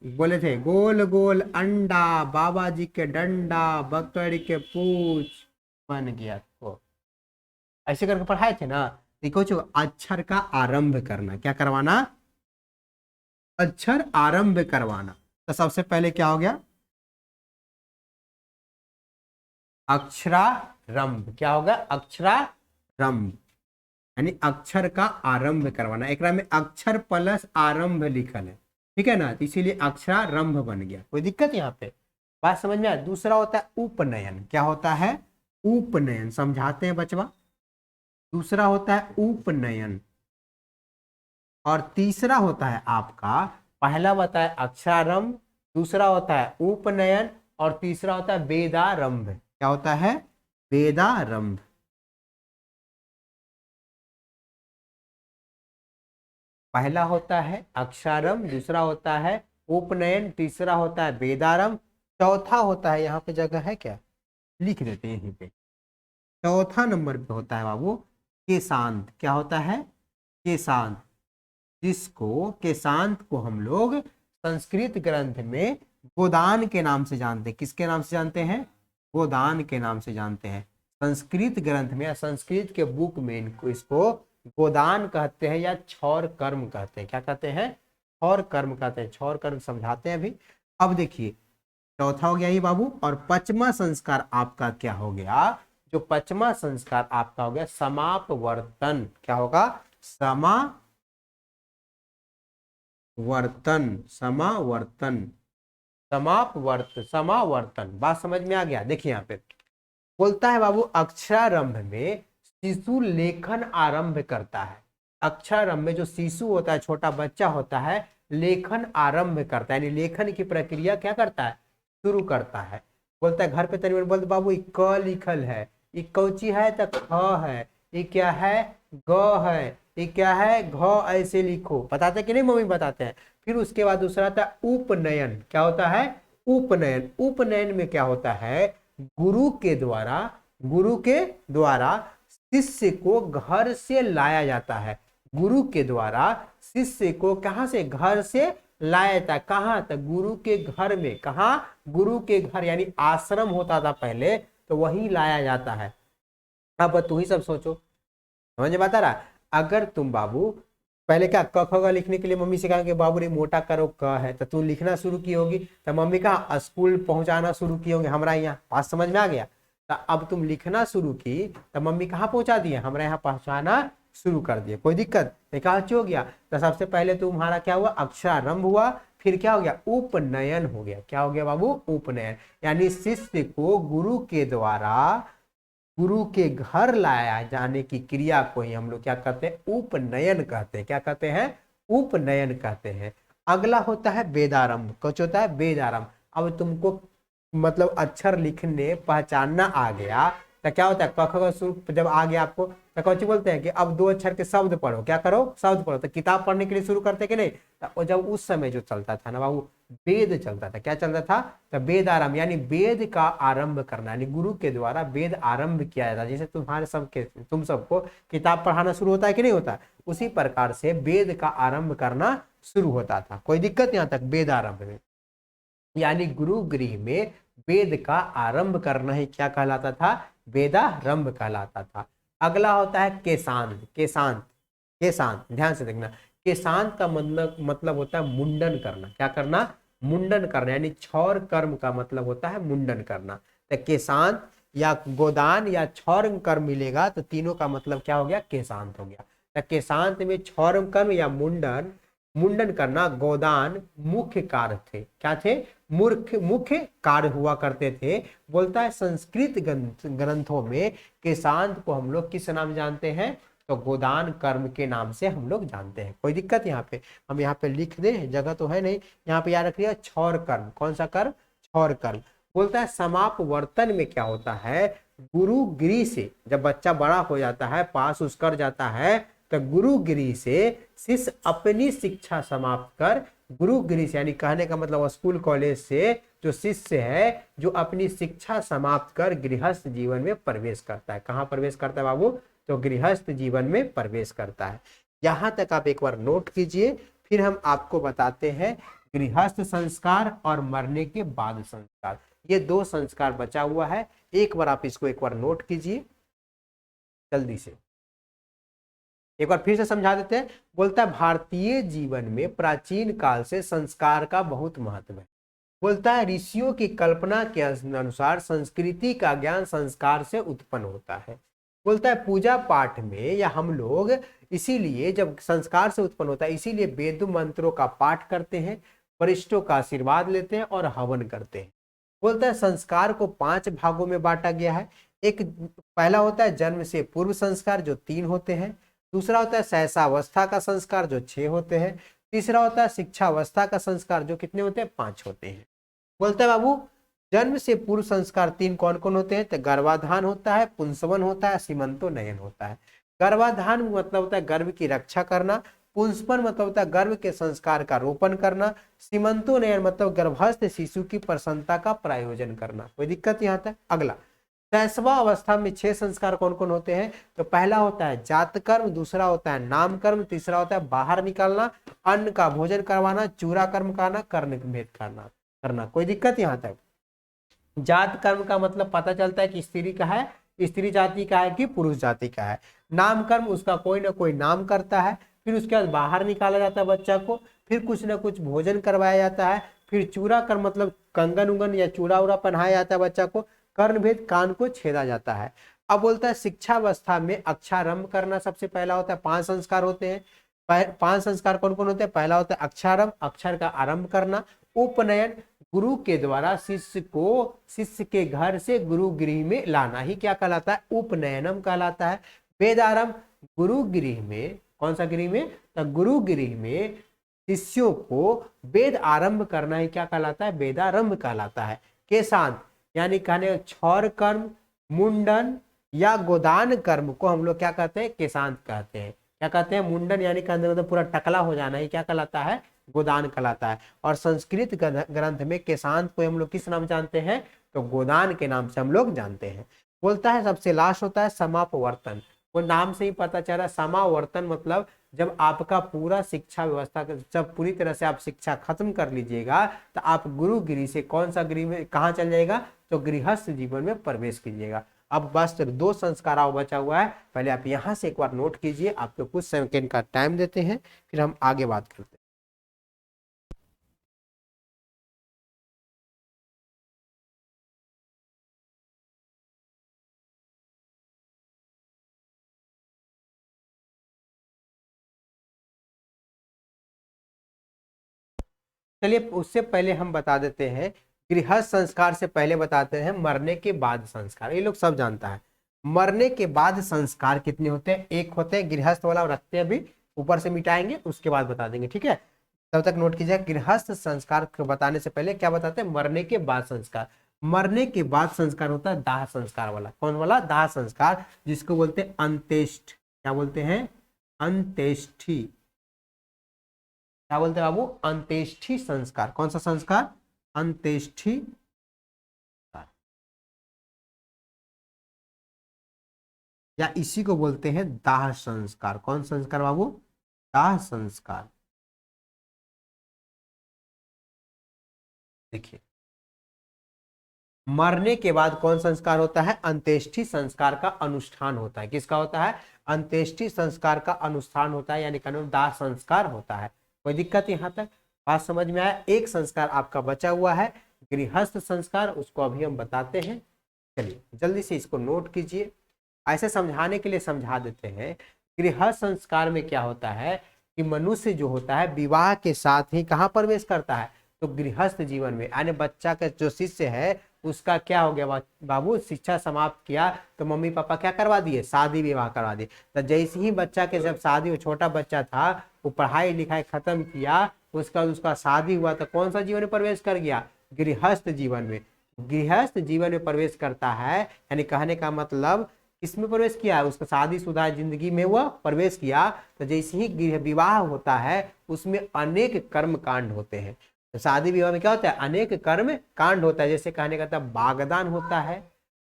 बोले थे गोल गोल अंडा, बाबा जी के डंडा, बकरी के पूछ बन गया। तो ऐसे करके पढ़ाए थे ना। देखो जो अक्षर का आरंभ करना, क्या करवाना? अक्षर आरंभ करवाना। तो सबसे पहले क्या हो गया? अक्षरारंभ। क्या होगा? अक्षरारंभ, यानी अक्षर का आरंभ करवाना। एक में अक्षर प्लस आरंभ लिखल है, ठीक है ना, तो इसीलिए अक्षरारंभ बन गया। कोई दिक्कत यहाँ पे? बात समझ में आया? दूसरा होता है उपनयन। क्या होता है? उपनयन। समझाते हैं बचवा। दूसरा होता है उपनयन और तीसरा होता है आपका, पहला बताया अक्षरारंभ, दूसरा होता है उपनयन और तीसरा होता है वेदारंभ। क्या होता है? वेदारंभ। पहला होता है अक्षरारंभ, दूसरा होता है उपनयन, तीसरा होता है वेदारंभ, चौथा होता है, यहाँ पे जगह है क्या, लिख देते हैं यहीं पे, चौथा नंबर पे होता है बाबू केशांत। क्या होता है? केशांत, जिसको केशांत को हम लोग संस्कृत ग्रंथ में गोदान के नाम से जानते हैं। किसके नाम से जानते हैं? गोदान के नाम से जानते हैं। संस्कृत ग्रंथ में या संस्कृत के बुक में इसको गोदान कहते हैं या क्षौर कर्म कहते हैं। क्या कहते हैं? क्षौर कर्म कहते हैं। क्षौर कर्म समझाते हैं अभी। अब देखिए चौथा हो गया ये बाबू, और पांचवा संस्कार आपका क्या हो गया? जो पांचवा संस्कार आपका हो गया समापवर्तन। क्या होगा? समावर्तन। समावर्तन, समावर्तन। बात समझ में आ गया? देखिए यहाँ पे बोलता है बाबू अक्षरारंभ में शिशु लेखन आरंभ करता है। अक्षरारंभ में जो शिशु होता है, छोटा बच्चा होता है, लेखन आरंभ करता है, यानी लेखन की प्रक्रिया क्या करता है? शुरू करता है। बोलता है घर पे तनी बोलते बाबू ये क लिखल है, ये कौची है? तो ख है। ये क्या है? ग है। ये क्या है? घ। ऐसे लिखो। बताते कि नहीं? मम्मी बताते हैं। फिर उसके बाद दूसरा था उपनयन। क्या होता है? उपनयन। उपनयन में क्या होता है? गुरु के द्वारा शिष्य को घर से लाया जाता है। गुरु के द्वारा शिष्य को कहां से? घर से लाया जाता है। कहां तक? गुरु के घर में। कहा? गुरु के घर, यानी आश्रम होता था पहले, तो वही लाया जाता है। अब तू ही सब सोचो, समझ में आता रहा? अगर तुम बाबू पहले क्या क ख ग लिखने के लिए मम्मी से कहा कि बाबू रे मोटा करो क है, तो तू लिखना शुरू की होगी, तो मम्मी कहा स्कूल पहुंचाना शुरू की होंगे हमारा यहाँ। बात समझ में आ गया? तो अब तुम लिखना शुरू की तो मम्मी कहाँ पहुंचा दिए? हमारे यहाँ पहुंचाना शुरू कर दिए। कोई दिक्कत नहीं? कहा हो गया? तो सबसे पहले तुम्हारा क्या हुआ? अक्षरारंभ हुआ, फिर क्या हो गया? उपनयन हो गया। क्या हो गया बाबू? उपनयन, यानी शिष्य को गुरु के द्वारा गुरु के घर लाया जाने की क्रिया को ही हम लोग क्या कहते हैं? उपनयन कहते हैं। क्या कहते हैं? उपनयन कहते हैं। अगला होता है वेदारंभ। कुछ होता है वेदारंभ। अब तुमको मतलब अक्षर लिखने पहचानना आ गया तो क्या होता है? क ख ग जब आ गया आपको तो कौन बोलते हैं कि अब दो अक्षर के शब्द पढ़ो। क्या करो? शब्द पढ़ो। तो किताब पढ़ने के लिए शुरू करते कि नहीं? तो जब उस समय जो चलता था ना बाबू, वेद चलता था। क्या चलता था? तो वेद आरंभ, यानी वेद का आरंभ करना, यानी गुरु के द्वारा वेद आरंभ किया जाता है। जैसे तुम्हारे सबके तुम सबको किताब पढ़ाना शुरू होता है कि नहीं होता? उसी प्रकार से वेद का आरंभ करना शुरू होता था। कोई दिक्कत यहाँ तक? वेद आरंभ में, यानी गुरु गृह में वेद का आरंभ करना ही क्या कहलाता था? वेदारंभ कहलाता था। अगला होता है केशांत। केशांत, केशांत, ध्यान से देखना। केशांत का मतलब होता है मुंडन करना। क्या करना? मुंडन करना, यानी क्षौर कर्म का मतलब होता है मुंडन करना। तो केशांत या गोदान या क्षौर कर्म मिलेगा तो तीनों का मतलब क्या हो गया? केशांत हो गया। तो केशांत में क्षौर कर्म या मुंडन करना, गोदान मुख्य कार्य थे। क्या थे? मुख्य कार्य हुआ करते थे। बोलता है संस्कृत ग्रंथों में केशांत को हम लोग किस नाम जानते हैं? तो गोदान कर्म के नाम से हम लोग जानते हैं। कोई दिक्कत यहाँ पे? हम यहाँ पे लिख दे, जगह तो है नहीं, यहाँ पे याद रखिए क्षौर कर्म। कौन सा कर्म? क्षौर कर्म। बोलता है समापवर्तन में क्या होता है, गुरु गिरी से जब बच्चा बड़ा हो जाता है, पास उस कर जाता है, तो गुरु गिरी से शिष्य अपनी शिक्षा समाप्त कर, गुरु गिरी से यानी कहने का मतलब स्कूल कॉलेज से जो शिष्य है जो अपनी शिक्षा समाप्त कर गृहस्थ जीवन में प्रवेश करता है। कहाँ प्रवेश करता है बाबू, तो गृहस्थ जीवन में प्रवेश करता है। यहाँ तक आप एक बार नोट कीजिए, फिर हम आपको बताते हैं गृहस्थ संस्कार और मरने के बाद संस्कार। ये दो संस्कार बचा हुआ है, एक बार आप इसको एक बार नोट कीजिए जल्दी से, एक बार फिर से समझा देते हैं। बोलता है भारतीय जीवन में प्राचीन काल से संस्कार का बहुत महत्व है। बोलता है ऋषियों की कल्पना के अनुसार संस्कृति का ज्ञान संस्कार से उत्पन्न होता है। बोलता है पूजा पाठ में या हम लोग इसीलिए जब संस्कार से उत्पन्न होता है इसीलिए वेद मंत्रों का पाठ करते हैं, वरिष्ठों का आशीर्वाद लेते हैं और हवन करते हैं। बोलता है संस्कार को 5 भागों में बांटा गया है। एक पहला होता है जन्म से पूर्व संस्कार जो 3 होते हैं, दूसरा होता है सहसावस्था का संस्कार जो 6 होते हैं, तीसरा होता है शिक्षा अवस्था का संस्कार जो कितने होते हैं, 5 होते हैं। बोलता है बाबू जन्म से पूर्व संस्कार 3 कौन कौन होते हैं, तो गर्भाधान होता है, पुंसवन होता है, सीमंतोन्नयन होता है। गर्भाधान मतलब होता है गर्भ की रक्षा करना, पुंसवन मतलब होता है गर्भ के संस्कार का रोपण करना, सीमंतोन्नयन मतलब गर्भस्थ शिशु की प्रसन्नता का प्रायोजन करना। कोई दिक्कत यहाँ तक। अगला शैशवा अवस्था में 6 संस्कार कौन कौन होते हैं, तो पहला होता है जात कर्म, दूसरा होता है नाम कर्म, तीसरा होता है बाहर निकालना, अन्न का भोजन करवाना, चूरा कर्म करना, कर्ण भेद करना। कोई दिक्कत यहाँ तक। जात कर्म का मतलब पता चलता है कि स्त्री का है, स्त्री जाति का है कि पुरुष जाति का है। नाम कर्म उसका कोई ना कोई नाम करता है, फिर उसके बाद बाहर निकाला जाता है बच्चा को, फिर कुछ ना कुछ भोजन करवाया जाता है, फिर चूरा कर्म मतलब कंगन उंगन या चूड़ा उड़ा पहनाया जाता है बच्चा को, कर्ण भेद कान को छेदा जाता है। अब बोलता है शिक्षा अवस्था में अक्षारंभ करना सबसे पहला होता है। 5 संस्कार होते हैं। 5 संस्कार कौन कौन होते हैं, पहला होता है अक्षारंभ, अक्षर का आरंभ करना। उपनयन गुरु के द्वारा शिष्य को शिष्य के घर से गुरु गृह में लाना ही क्या कहलाता है, उपनयनम कहलाता है। वेदारंभ गुरु गृह में, कौन सा गृह में, तो गुरु गृह में शिष्यों को वेद आरंभ करना ही क्या कहलाता है, वेदारंभ कहलाता है। केशांत यानी कहने क्षौर कर्म, मुंडन या गोदान कर्म को हम लोग क्या कहते हैं, केशांत कहते हैं। क्या कहते हैं, मुंडन यानी कहने मतलब पूरा टकला हो जाना ही क्या कहलाता है, गोदान कहलाता है। और संस्कृत ग्रंथ में केशांत को हम लोग किस नाम जानते हैं, तो गोदान के नाम से हम लोग जानते हैं। बोलता है सबसे लास्ट होता है समापवर्तन। वो नाम से ही पता चल रहा है, समावर्तन मतलब जब आपका पूरा शिक्षा व्यवस्था जब पूरी तरह से आप शिक्षा खत्म कर लीजिएगा तो आप गुरु गिरी से कौन सा गृह में कहाँ चल जाएगा, तो गृहस्थ जीवन में प्रवेश कीजिएगा। अब बस 2 संस्कार और बचा हुआ है, पहले आप यहाँ से एक बार नोट कीजिए, आपको कुछ सेकंड का टाइम देते हैं फिर हम आगे बात करते हैं। चलिए उससे पहले हम बता देते हैं, गृहस्थ संस्कार से पहले बताते हैं मरने के बाद संस्कार। ये लोग सब जानता है। मरने के बाद संस्कार कितने होते हैं, एक होते हैं गृहस्थ वाला, रखते हैं अभी, ऊपर से मिटाएंगे उसके बाद बता देंगे, ठीक है। तब तक नोट कीजिए, गृहस्थ संस्कार को बताने से पहले क्या बताते हैं, मरने के बाद संस्कार। मरने के बाद संस्कार होता है दाह संस्कार वाला। कौन वाला, दाह संस्कार, जिसको बोलते हैं अंत्येष्टि। क्या बोलते हैं, अंत्येष्टि। क्या बोलते हैं बाबू, अंत्येष्टि संस्कार। कौन सा संस्कार, अंत्येष्टि संस्कार, या इसी को बोलते हैं दाह संस्कार। कौन संस्कार बाबू, दाह संस्कार। देखिए मरने के बाद कौन संस्कार होता है, अंत्येष्टि संस्कार का अनुष्ठान होता है। किसका होता है, अंत्येष्टि संस्कार का अनुष्ठान होता है, यानी कानून दाह संस्कार होता है। कोई दिक्कत यहाँ तक, बात समझ में आया। एक संस्कार आपका बचा हुआ है गृहस्थ संस्कार, उसको अभी हम बताते हैं। चलिए जल्दी से इसको नोट कीजिए, ऐसे समझाने के लिए समझा देते हैं। गृहस्थ संस्कार में क्या होता है कि मनुष्य जो होता है विवाह के साथ ही कहाँ प्रवेश करता है, तो गृहस्थ जीवन में। यानी बच्चा का जो शिष्य है उसका क्या हो गया बाबू, शिक्षा समाप्त किया तो मम्मी पापा क्या करवा दिए, शादी विवाह करवा दिए। तो जैसे ही बच्चा के जब शादी, छोटा बच्चा था वो पढ़ाई लिखाई खत्म किया, उसका शादी हुआ तो कौन सा जीवन में प्रवेश कर गया, गृहस्थ जीवन में। गृहस्थ जीवन में प्रवेश करता है, यानी कहने का मतलब किसमें प्रवेश किया, उसका शादीशुदा जिंदगी में वह प्रवेश किया, तो जैसे ही गृह विवाह होता है उसमें अनेक कर्म कांड होते हैं। तो शादी विवाह में क्या होता है, अनेक कर्म कांड होता है। जैसे कहने का मतलब बागदान होता है,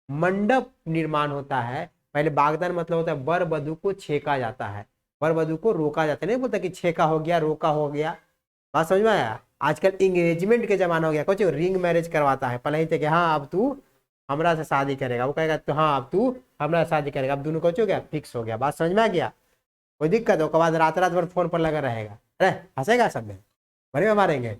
मंडप निर्माण होता है। पहले बागदान मतलब होता है वर वधु को छेका जाता है, वर वधु को रोका जाता है, नहीं बोलता कि छेका हो गया रोका हो गया। बात समझ में आया। आजकल इंगेजमेंट के जमाना हो गया, कुछ रिंग मैरिज करवाता है, पहले ही थे कि हाँ अब तू हमरा से शादी करेगा, वो कहेगा तो हाँ अब तू हमरा से शादी करेगा, अब दोनों कुछ हो गया, फिक्स हो गया। बात समझ में आ गया। कोई दिक्कत हो, बाद रात रात भर फोन पर लगा रहेगा, अरे हंसेगा सब में, बड़े में मारेंगे।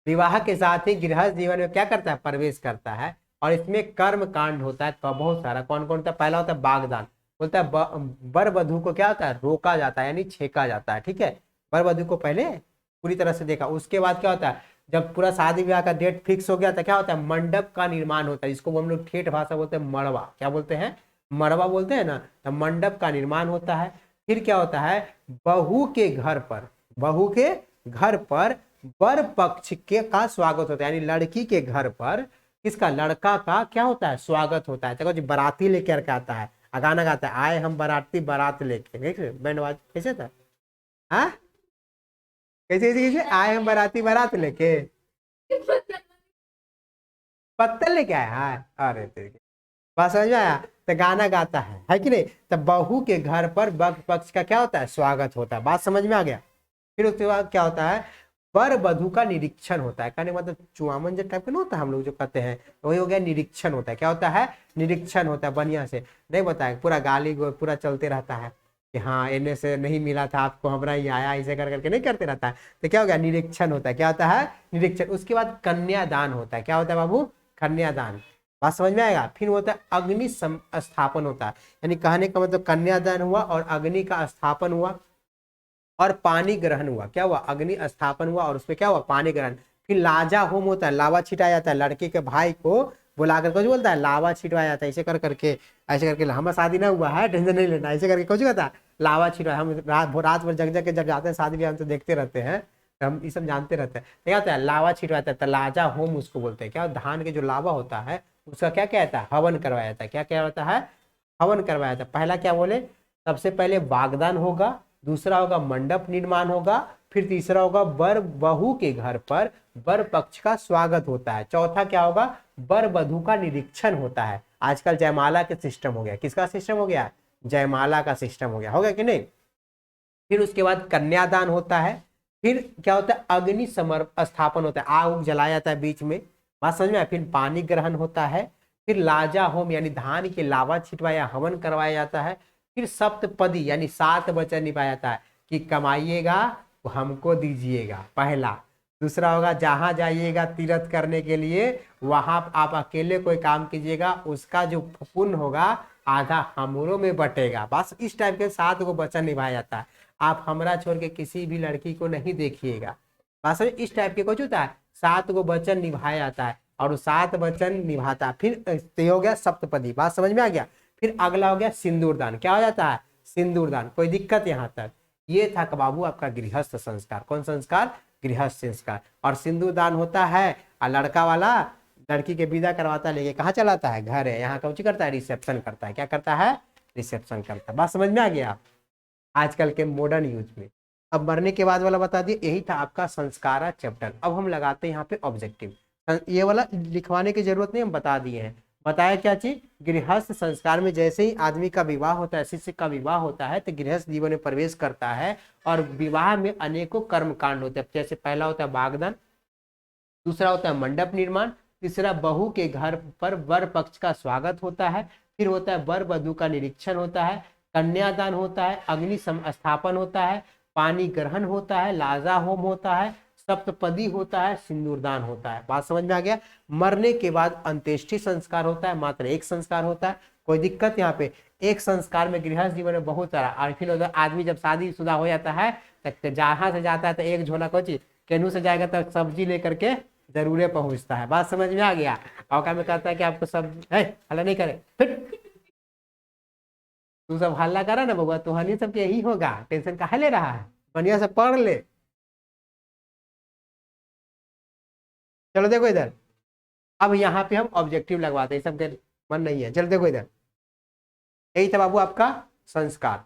विवाह के साथ ही गृहस्थ जीवन में क्या करता है, प्रवेश करता है, और इसमें कर्म कांड होता है तो बहुत सारा। कौन कौन होता है, पहला होता है बागदान, बोलता है वर वधु को क्या होता है, रोका जाता है यानी छेका जाता है, ठीक है। वर वधु को पहले पूरी तरह से देखा, उसके बाद क्या होता है, जब पूरा शादी ब्याह का डेट फिक्स हो गया तो क्या होता है, मंडप का निर्माण होता है, जिसको हम लोग ठेठ भाषा बोलते हैं मड़वा, क्या बोलते हैं, मड़वा बोलते हैं ना, तो मंडप का निर्माण होता है। फिर क्या होता है, बहू के घर पर, बहू के घर पर वर पक्ष के का स्वागत होता है, यानी लड़की के घर पर किसका, लड़का का क्या होता है, स्वागत होता है। देखो जी बाराती लेकर के आता है, गाना गाता है, आए हम बाराती बारात लेके, बैंड आवाज कैसे था, हाँ कैसे कैसे कैसे, आए हम बाराती बारात लेके, पत्तल लेके आए हैं, अरे तेरे बात समझ में आया। तो गाना गाता है कि नहीं। तो बहू के घर पर वर पक्ष का क्या होता है, स्वागत होता है। बात समझ में आ गया। फिर उसके बाद क्या होता है, वर वधु का निरीक्षण होता है, कहने का मतलब चुआमन जो टाइप का ना होता है हम लोग जो कहते हैं, वही हो गया निरीक्षण होता है। क्या होता है, निरीक्षण होता है, बढ़िया से नहीं बताया, पूरा गाली पूरा चलते रहता है कि हाँ इन्हें से नहीं मिला था आपको, हमारा ही आया, ऐसे कर करके नहीं करते रहता है। तो क्या हो गया, निरीक्षण होता है। क्या होता है, निरीक्षण। उसके बाद कन्यादान होता है। क्या होता है बाबू, कन्यादान। बात समझ में आएगा। फिर होता है अग्नि स्थापन होता है, यानी कहने का मतलब कन्यादान हुआ और अग्नि का स्थापन हुआ और पानी ग्रहण हुआ। क्या हुआ, अग्नि स्थापन हुआ और उसमें क्या हुआ, पानी ग्रहण। फिर लाजा होम होता है, लावा छिटाया जाता है, लड़के के भाई को बुला कर कुछ बोलता है, लावा छिटवाया जाता है, ऐसे कर करके, ऐसे करके, हमारा शादी ना हुआ है टेंशन नहीं लेना, ऐसे करके कुछ कहता है, लावा छिटवाया। हम रात भर जग जग के जब जाते हैं शादी ब्याह, हम तो देखते रहते हैं, तो हम ये सब जानते रहते हैं। क्या होता है, लावा छिटवाया जाता है, लाजा होम उसको बोलते हैं। क्या धान के जो लावा होता है उसका क्या कहता है, हवन करवाया जाता है। क्या क्या होता है, हवन करवाया जाता है। पहला क्या बोले, सबसे पहले वागदान होगा, दूसरा होगा मंडप निर्माण होगा, फिर तीसरा होगा वर बहू के घर पर वर पक्ष का स्वागत होता है, चौथा क्या होगा, वर वधु का निरीक्षण होता है। आजकल जयमाला के सिस्टम हो गया, किसका सिस्टम हो गया, जयमाला का सिस्टम हो गया कि नहीं। फिर उसके बाद कन्यादान होता है। फिर क्या होता है, अग्नि स्थापन होता है, आग जलाया जाता है बीच में। बात समझ में आया। फिर पानी ग्रहण होता है। फिर लाजा होम यानी धान के लावा छिटवाया हवन करवाया जाता है। फिर सप्तपदी यानी 7 वचन निभाया जाता है कि कमाइएगा तो हमको दीजिएगा, पहला। दूसरा होगा जहां जाइएगा तीर्थ करने के लिए वहां आप अकेले कोई काम कीजिएगा, उसका जो पुण्य होगा आधा हमरों में बटेगा। बस इस टाइप के 7 को वचन निभाया जाता है। आप हमरा छोड़ के किसी भी लड़की को नहीं देखिएगा। बस इस टाइप के कुछ होता है, 7 को वचन निभाया जाता है और 7 वचन निभाता है। फिर हो गया सप्तपदी। बात समझ में आ गया। फिर अगला हो गया सिंदूरदान। क्या हो जाता है, सिंदूरदान। कोई दिक्कत यहाँ तक, ये था बाबू आपका गृहस्थ संस्कार। कौन संस्कार, गृहस्थ संस्कार। और सिंदूरदान होता है और लड़का वाला लड़की के विदा करवाता है, लेके कहाँ चलाता है, घर है, यहाँ कौन करता है, रिसेप्शन करता है। क्या करता है, रिसेप्शन करता है। बात समझ में आ गया आजकल के मॉडर्न यूज में। अब मरने के बाद वाला बता दिए, यही था आपका संस्कारा चैप्टर। अब हम लगाते हैं यहाँ पे ऑब्जेक्टिव। ये वाला लिखवाने की जरूरत नहीं, हम बता दिए हैं। बताया क्या चीज, गृहस्थ संस्कार में जैसे ही आदमी का विवाह होता है, शिष्य का विवाह होता है, तो गृहस्थ जीवन में प्रवेश करता है और विवाह में अनेकों कर्म कांड होते हैं। जैसे पहला होता है वागदान, दूसरा होता है मंडप निर्माण, तीसरा बहू के घर पर वर पक्ष का स्वागत होता है, फिर होता है वर वधु का निरीक्षण होता है, कन्यादान होता है, अग्नि स्थापन होता है, पानी ग्रहण होता है, लाजा होम होता है, सप्तपदी होता है, सिंदूरदान होता है। बात समझ में आ गया। मरने के बाद अंत्येष्टि संस्कार होता है, मात्र एक संस्कार होता है। कोई दिक्कत यहाँ पे, एक संस्कार में गृहस्थ जीवन में बहुत सारा। और फिर आदमी जब शादीशुदा हो जाता है तो जहां से जाता है तो एक झोला कोची केनू से जाएगा तो सब्जी लेकर के जरूर पहुंचता है। बात समझ में आ गया। औका में कहता है कि आपको सब हल्ला नहीं करे, फिर तू सब हल्ला करा ना बउआ, तो हनी सब यही होगा, टेंशन काहे ले रहा है, बढ़िया से पढ़ ले। चलो देखो इधर, अब यहाँ पे हम ऑब्जेक्टिव लगवाते हैं, सबके मन नहीं है। चलो देखो इधर, यही था बाबू आपका संस्कार।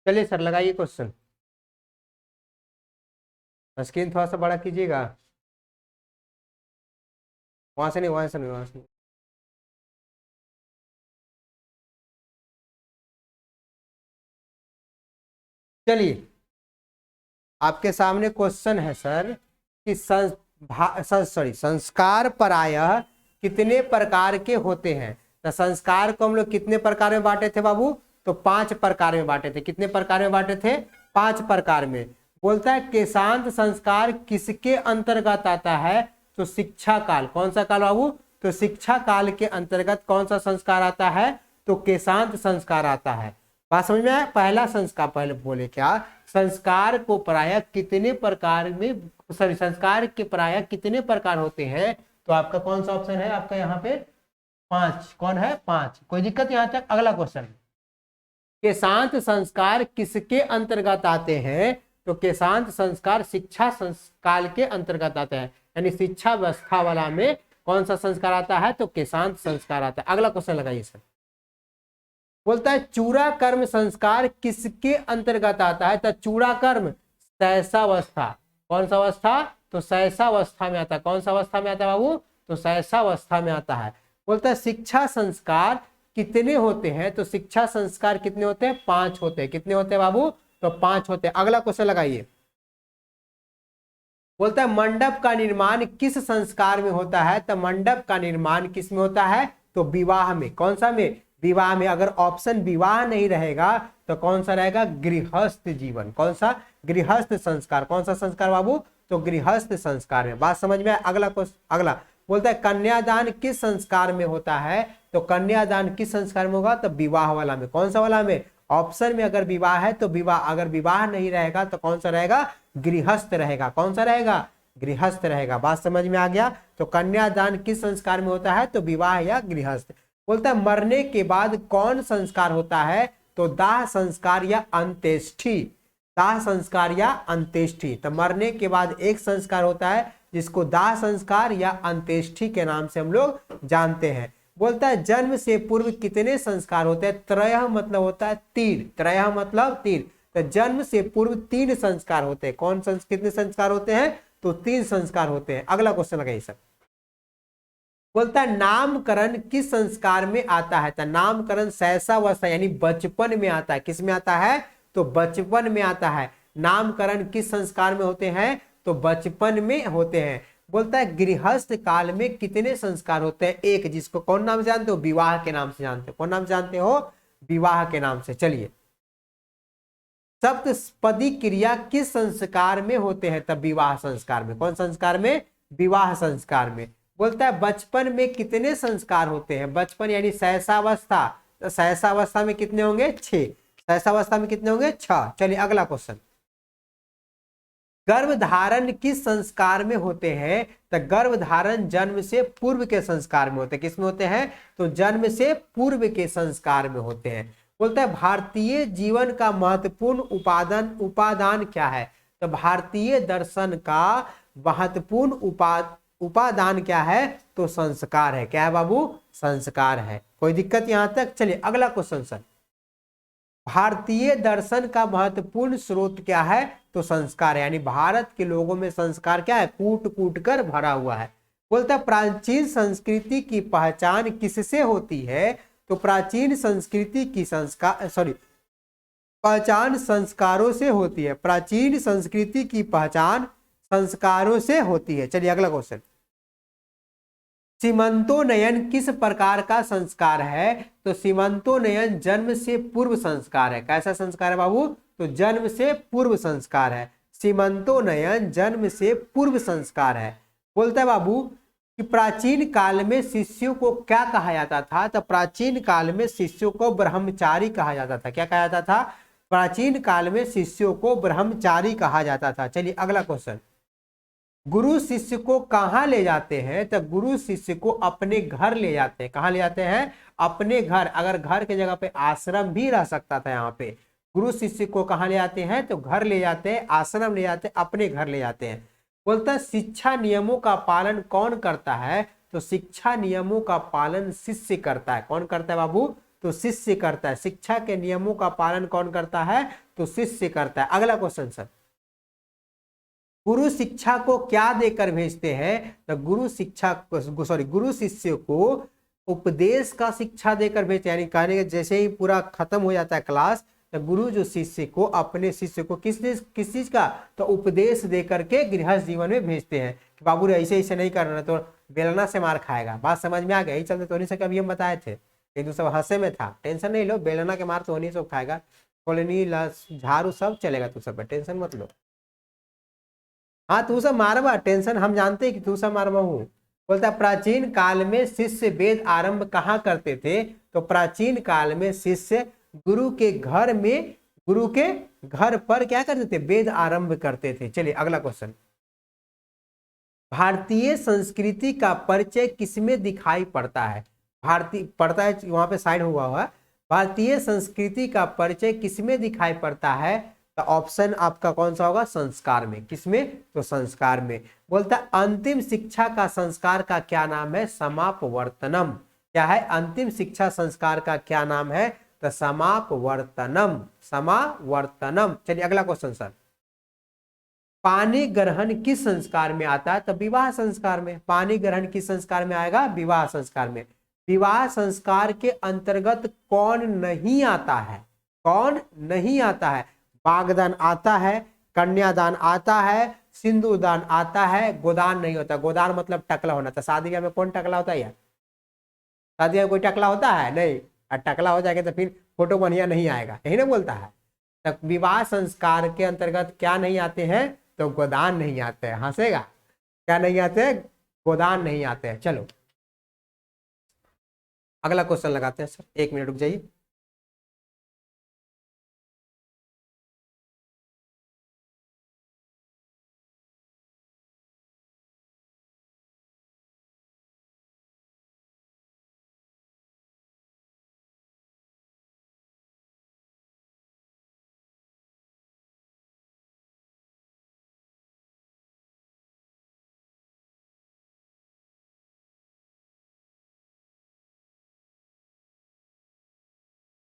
चलिए सर लगाइए क्वेश्चन, स्क्रीन थोड़ा सा बड़ा कीजिएगा। वहां से नहीं, वहां से नहीं, वहां से नहीं। चलिए आपके सामने क्वेश्चन है सर कि संस्कार प्रायः कितने प्रकार के होते हैं। तो संस्कार को हम लोग कितने प्रकार में बांटे थे बाबू? तो 5 प्रकार में बांटे थे। कितने प्रकार में बांटे थे? 5 प्रकार में। बोलता है केशांत संस्कार किसके अंतर्गत आता है? तो शिक्षा काल। कौन सा काल बाबू? तो शिक्षा काल के अंतर्गत कौन सा संस्कार आता है? तो केशांत संस्कार आता है। बात समझ में आया? पहला संस्कार, पहले बोले क्या, संस्कार को प्रायः कितने प्रकार में, सॉरी, संस्कार के प्रायः कितने प्रकार होते हैं? तो आपका कौन सा ऑप्शन है? आपका यहाँ पे 5। कौन है? 5। कोई दिक्कत यहाँ तक? अगला क्वेश्चन, केशांत संस्कार किसके अंतर्गत आते हैं? तो केशांत संस्कार शिक्षा काल के अंतर्गत आते हैं, यानी शिक्षा व्यवस्था वाला में कौन सा संस्कार आता है? तो केशांत संस्कार आता है। अगला क्वेश्चन लगाइए सर। बोलता है चूड़ा कर्म संस्कार किसके अंतर्गत आता है? तो चूड़ा कर्म शैशवावस्था। कौन सा अवस्था? तो शैशवावस्था में आता है। कौन सा अवस्था में आता है बाबू? तो शैशवावस्था में आता है। बोलता है शिक्षा संस्कार कितने होते हैं? तो शिक्षा संस्कार कितने होते हैं? 5 होते हैं। कितने होते हैं बाबू? तो 5 होते हैं। अगला क्वेश्चन लगाइए। बोलता है मंडप का निर्माण किस संस्कार में होता है? तो मंडप का निर्माण किस में होता है? तो विवाह में। कौन सा में? विवाह में अगर ऑप्शन विवाह नहीं रहेगा तो कौन सा रहेगा, गृहस्थ जीवन। कौन सा, गृहस्थ संस्कार। कौन सा संस्कार बाबू, तो गृहस्थ संस्कार में। बात समझ में आया। अगला क्वेश्चन, अगला बोलता है कन्यादान किस संस्कार में होता है, तो कन्यादान किस संस्कार में होगा, तो विवाह वाला में। कौन सा वाला में, ऑप्शन में अगर विवाह है तो विवाह, अगर विवाह नहीं रहेगा तो कौन सा रहेगा, गृहस्थ रहेगा। कौन सा रहेगा, गृहस्थ रहेगा। बात समझ में आ गया। तो कन्यादान किस संस्कार में होता है, तो विवाह या गृहस्थ। बोलता है मरने के बाद कौन संस्कार होता है, तो दाह संस्कार या अंत्येष्टि। दाह संस्कार या अंत्येष्टि। तो मरने के बाद एक संस्कार होता है जिसको दाह संस्कार या अंत्येष्टि के नाम से हम लोग जानते हैं। बोलता है जन्म से पूर्व कितने संस्कार होते हैं, त्रयः मतलब होता है तीन। त्रयः मतलब तीन। तो जन्म से पूर्व 3 संस्कार होते हैं। कौन कितने संस्कार होते हैं, तो 3 संस्कार होते हैं। अगला क्वेश्चन लगाइए सर। बोलता है नामकरण किस संस्कार में आता है, तो नामकरण शैशवावस्था यानी बचपन में आता है। किस में आता है, तो बचपन में आता है। नामकरण किस संस्कार में होते हैं, तो बचपन में होते हैं। बोलता है गृहस्थ काल में कितने संस्कार होते हैं, एक, जिसको कौन नाम से जानते हो, विवाह के नाम से जानते हो। कौन नाम से जानते हो, विवाह के नाम से। चलिए सप्तपदी क्रिया किस संस्कार में होते हैं, तब विवाह संस्कार में। कौन संस्कार में, विवाह संस्कार में। बोलता है बचपन में कितने संस्कार होते हैं, बचपन यानी शैशवावस्था। तो शैशवावस्था में कितने होंगे, 6। शैशवावस्था में कितने होंगे, 6। चलिए अगला क्वेश्चन। गर्भधारण किस संस्कार में होते हैं, तो गर्भधारण जन्म से पूर्व के संस्कार में होते हैं। किसमें होते हैं, तो जन्म से पूर्व के संस्कार में होते हैं। बोलता है भारतीय जीवन का महत्वपूर्ण उपादान क्या है, तो भारतीय दर्शन का महत्वपूर्ण उपादान क्या है, तो संस्कार है। क्या है बाबू, संस्कार है। कोई दिक्कत यहां तक। चलिए अगला क्वेश्चन सर। भारतीय दर्शन का महत्वपूर्ण स्रोत क्या है, तो संस्कार है। यानी भारत के लोगों में संस्कार क्या है, कूट कूट कर भरा हुआ है। बोलता है प्राचीन संस्कृति की पहचान किससे होती है, तो प्राचीन संस्कृति की पहचान संस्कारों से होती है। प्राचीन संस्कृति की पहचान संस्कारों से होती है। चलिए अगला क्वेश्चन। सीमंतोन्नयन किस प्रकार का संस्कार है, तो सीमंतोन्नयन जन्म से पूर्व संस्कार है। कैसा संस्कार है बाबू, तो जन्म से पूर्व संस्कार है। सीमंतोन्नयन जन्म से पूर्व संस्कार है। बोलता है बाबू कि प्राचीन काल में शिष्यों को क्या कहा जाता था, तो प्राचीन काल में शिष्यों को ब्रह्मचारी कहा जाता था। क्या कहा जाता था, प्राचीन काल में शिष्यों को ब्रह्मचारी कहा जाता था। चलिए अगला क्वेश्चन। गुरु शिष्य को कहाँ ले जाते हैं, तो गुरु शिष्य को अपने घर ले जाते हैं। कहाँ ले जाते हैं, अपने घर। अगर घर की जगह पे आश्रम भी रह सकता था यहाँ पे। गुरु शिष्य को कहाँ ले जाते हैं, तो घर ले जाते हैं, आश्रम ले जाते हैं, अपने घर ले जाते हैं। बोलता है शिक्षा नियमों का पालन कौन करता है, तो शिक्षा नियमों का पालन शिष्य करता है। कौन करता है बाबू, तो शिष्य करता है। शिक्षा के नियमों का पालन कौन करता है, तो शिष्य करता है। अगला क्वेश्चन सर। गुरु शिक्षा को क्या देकर भेजते हैं, तो गुरु शिष्य को उपदेश का शिक्षा देकर भेजते हैं। यानी कहने के जैसे ही पूरा खत्म हो जाता है क्लास, तो गुरु जो शिष्य को, अपने शिष्य को किस चीज का, तो उपदेश देकर के गृहस्थ जीवन में भेजते हैं कि बाबू ऐसे ऐसे नहीं करना तो बेलना से मार खाएगा। बात समझ में आ गया। यही चलते तो नहीं से कभी हम बताए थे, एक दूसरे हंसे में था। टेंशन नहीं लो, बेलना के मार तो नहीं सब खाएगा, कॉलोनी झाड़ू सब चलेगा, तू सब टेंशन मत लो। हाँ तू सब मारवा, टेंशन हम जानते हैं कि तू सब मारवा हूँ। बोलता प्राचीन काल में शिष्य वेद आरंभ कहाँ करते थे, तो प्राचीन काल में शिष्य गुरु के घर पर क्या करते थे, वेद आरंभ करते थे। चलिए अगला क्वेश्चन। भारतीय संस्कृति का परिचय किसमें दिखाई पड़ता है, भारतीय पड़ता है वहां पे साइड हुआ। भारतीय संस्कृति का परिचय किसमें दिखाई पड़ता है, तो ऑप्शन आपका कौन सा होगा, संस्कार में। किसमें, तो संस्कार में। बोलता अंतिम शिक्षा का संस्कार का क्या नाम है, समापवर्तनम। क्या है, अंतिम शिक्षा संस्कार का क्या नाम है, तो समापवर्तनम। समावर्तनम। चलिए अगला क्वेश्चन सर। पानी ग्रहण किस संस्कार में आता है, तो विवाह संस्कार में। पानी ग्रहण किस संस्कार में आएगा, विवाह संस्कार में। विवाह संस्कार के अंतर्गत कौन नहीं आता है, कौन नहीं आता है, बागदान आता है, कन्यादान आता है, सिंदूरदान आता है, गोदान नहीं होता। गोदान मतलब टकला होना था। शादी में कौन टकला होता है यार, शादी में कोई टकला होता है नहीं। और टकला हो जाएगा तो फिर फोटो बढ़िया नहीं आएगा, यही ना बोलता है। तो विवाह संस्कार के अंतर्गत क्या नहीं आते हैं, तो गोदान नहीं आते हैं। हंसेगा, क्या नहीं आते हैं, गोदान नहीं आते हैं। चलो अगला क्वेश्चन लगाते हैं सर, 1 मिनट रुक जाइए।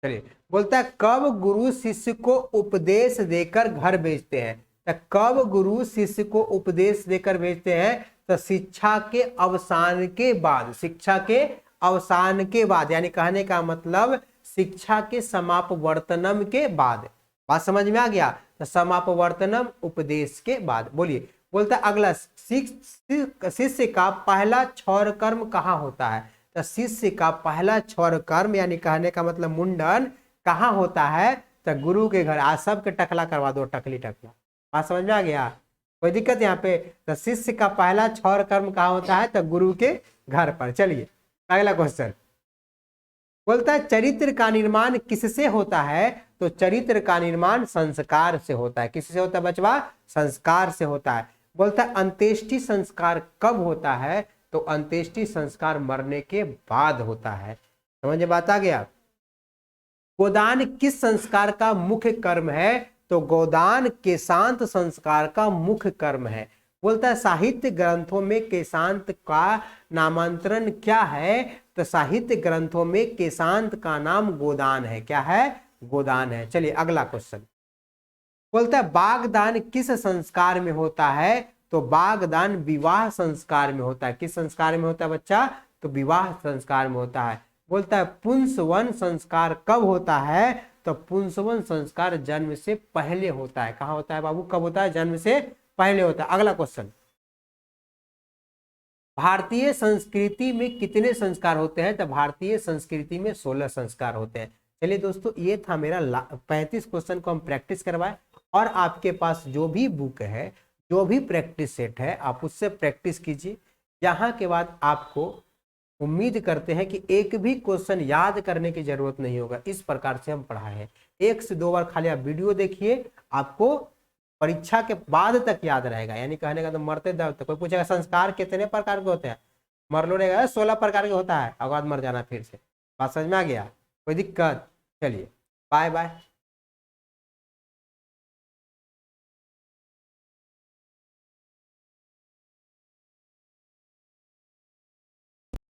चलिए, बोलता है कब गुरु शिष्य को उपदेश देकर घर भेजते हैं। तो कब गुरु शिष्य को उपदेश देकर भेजते हैं, तो शिक्षा के अवसान के बाद। शिक्षा के अवसान के बाद यानी कहने का मतलब शिक्षा के समापवर्तनम के बाद। बात समझ में आ गया। तो समापवर्तनम उपदेश के बाद। बोलिए, बोलता है अगला, शिष्य का पहला क्षौर कर्म कहाँ होता है। तो शिष्य का पहला क्षौर कर्म यानी कहने का मतलब मुंडन कहाँ होता है, तो गुरु के घर। आज सबके टकला करवा दो, टकली टकला। बात समझ में आ गया, कोई दिक्कत यहाँ पे। तो शिष्य का पहला क्षौर कर्म कहाँ होता है, तो गुरु के घर पर। चलिए अगला क्वेश्चन, बोलता है चरित्र का निर्माण किससे होता है। तो चरित्र का निर्माण संस्कार से होता है। किससे होता है बचवा, संस्कार से होता है। बोलता है अंत्येष्टि संस्कार कब होता है, तो अंत्येष्टि संस्कार मरने के बाद होता है। समझ में बात आ गया। गोदान किस संस्कार का मुख्य कर्म है, तो गोदान केशांत संस्कार का मुख्य कर्म है। बोलता है साहित्य ग्रंथों में केशांत का नामांतरण क्या है, तो साहित्य ग्रंथों में केशांत का नाम गोदान है। क्या है, गोदान है। चलिए अगला क्वेश्चन, बोलता है बागदान किस संस्कार में होता है, तो बागदान विवाह संस्कार में होता है। किस संस्कार में होता है बच्चा, तो विवाह संस्कार में होता है। बोलता है पुंसवन संस्कार कब होता है, तो पुंसवन संस्कार जन्म से पहले होता है। कहाँ होता है बाबू, कब होता है, जन्म से पहले होता है। अगला क्वेश्चन, भारतीय संस्कृति में कितने संस्कार होते हैं, तो भारतीय संस्कृति में 16 संस्कार होते हैं। चलिए दोस्तों, ये था मेरा 35 क्वेश्चन को हम प्रैक्टिस करवाए। और आपके पास जो भी बुक है, जो भी प्रैक्टिस सेट है, आप उससे प्रैक्टिस कीजिए। यहाँ के बाद आपको उम्मीद करते हैं कि एक भी क्वेश्चन याद करने की जरूरत नहीं होगा। इस प्रकार से हम पढ़ाए हैं। 1 से 2 बार खाली आप वीडियो देखिए, आपको परीक्षा के बाद तक याद रहेगा। यानी कहने का तो मरते दम तक। कोई पूछेगा संस्कार कितने प्रकार के होते हैं, मर लो रहेगा 16 प्रकार के होता है, और बाद मर जाना फिर से। बात समझ में आ गया, कोई दिक्कत। चलिए बाय बाय।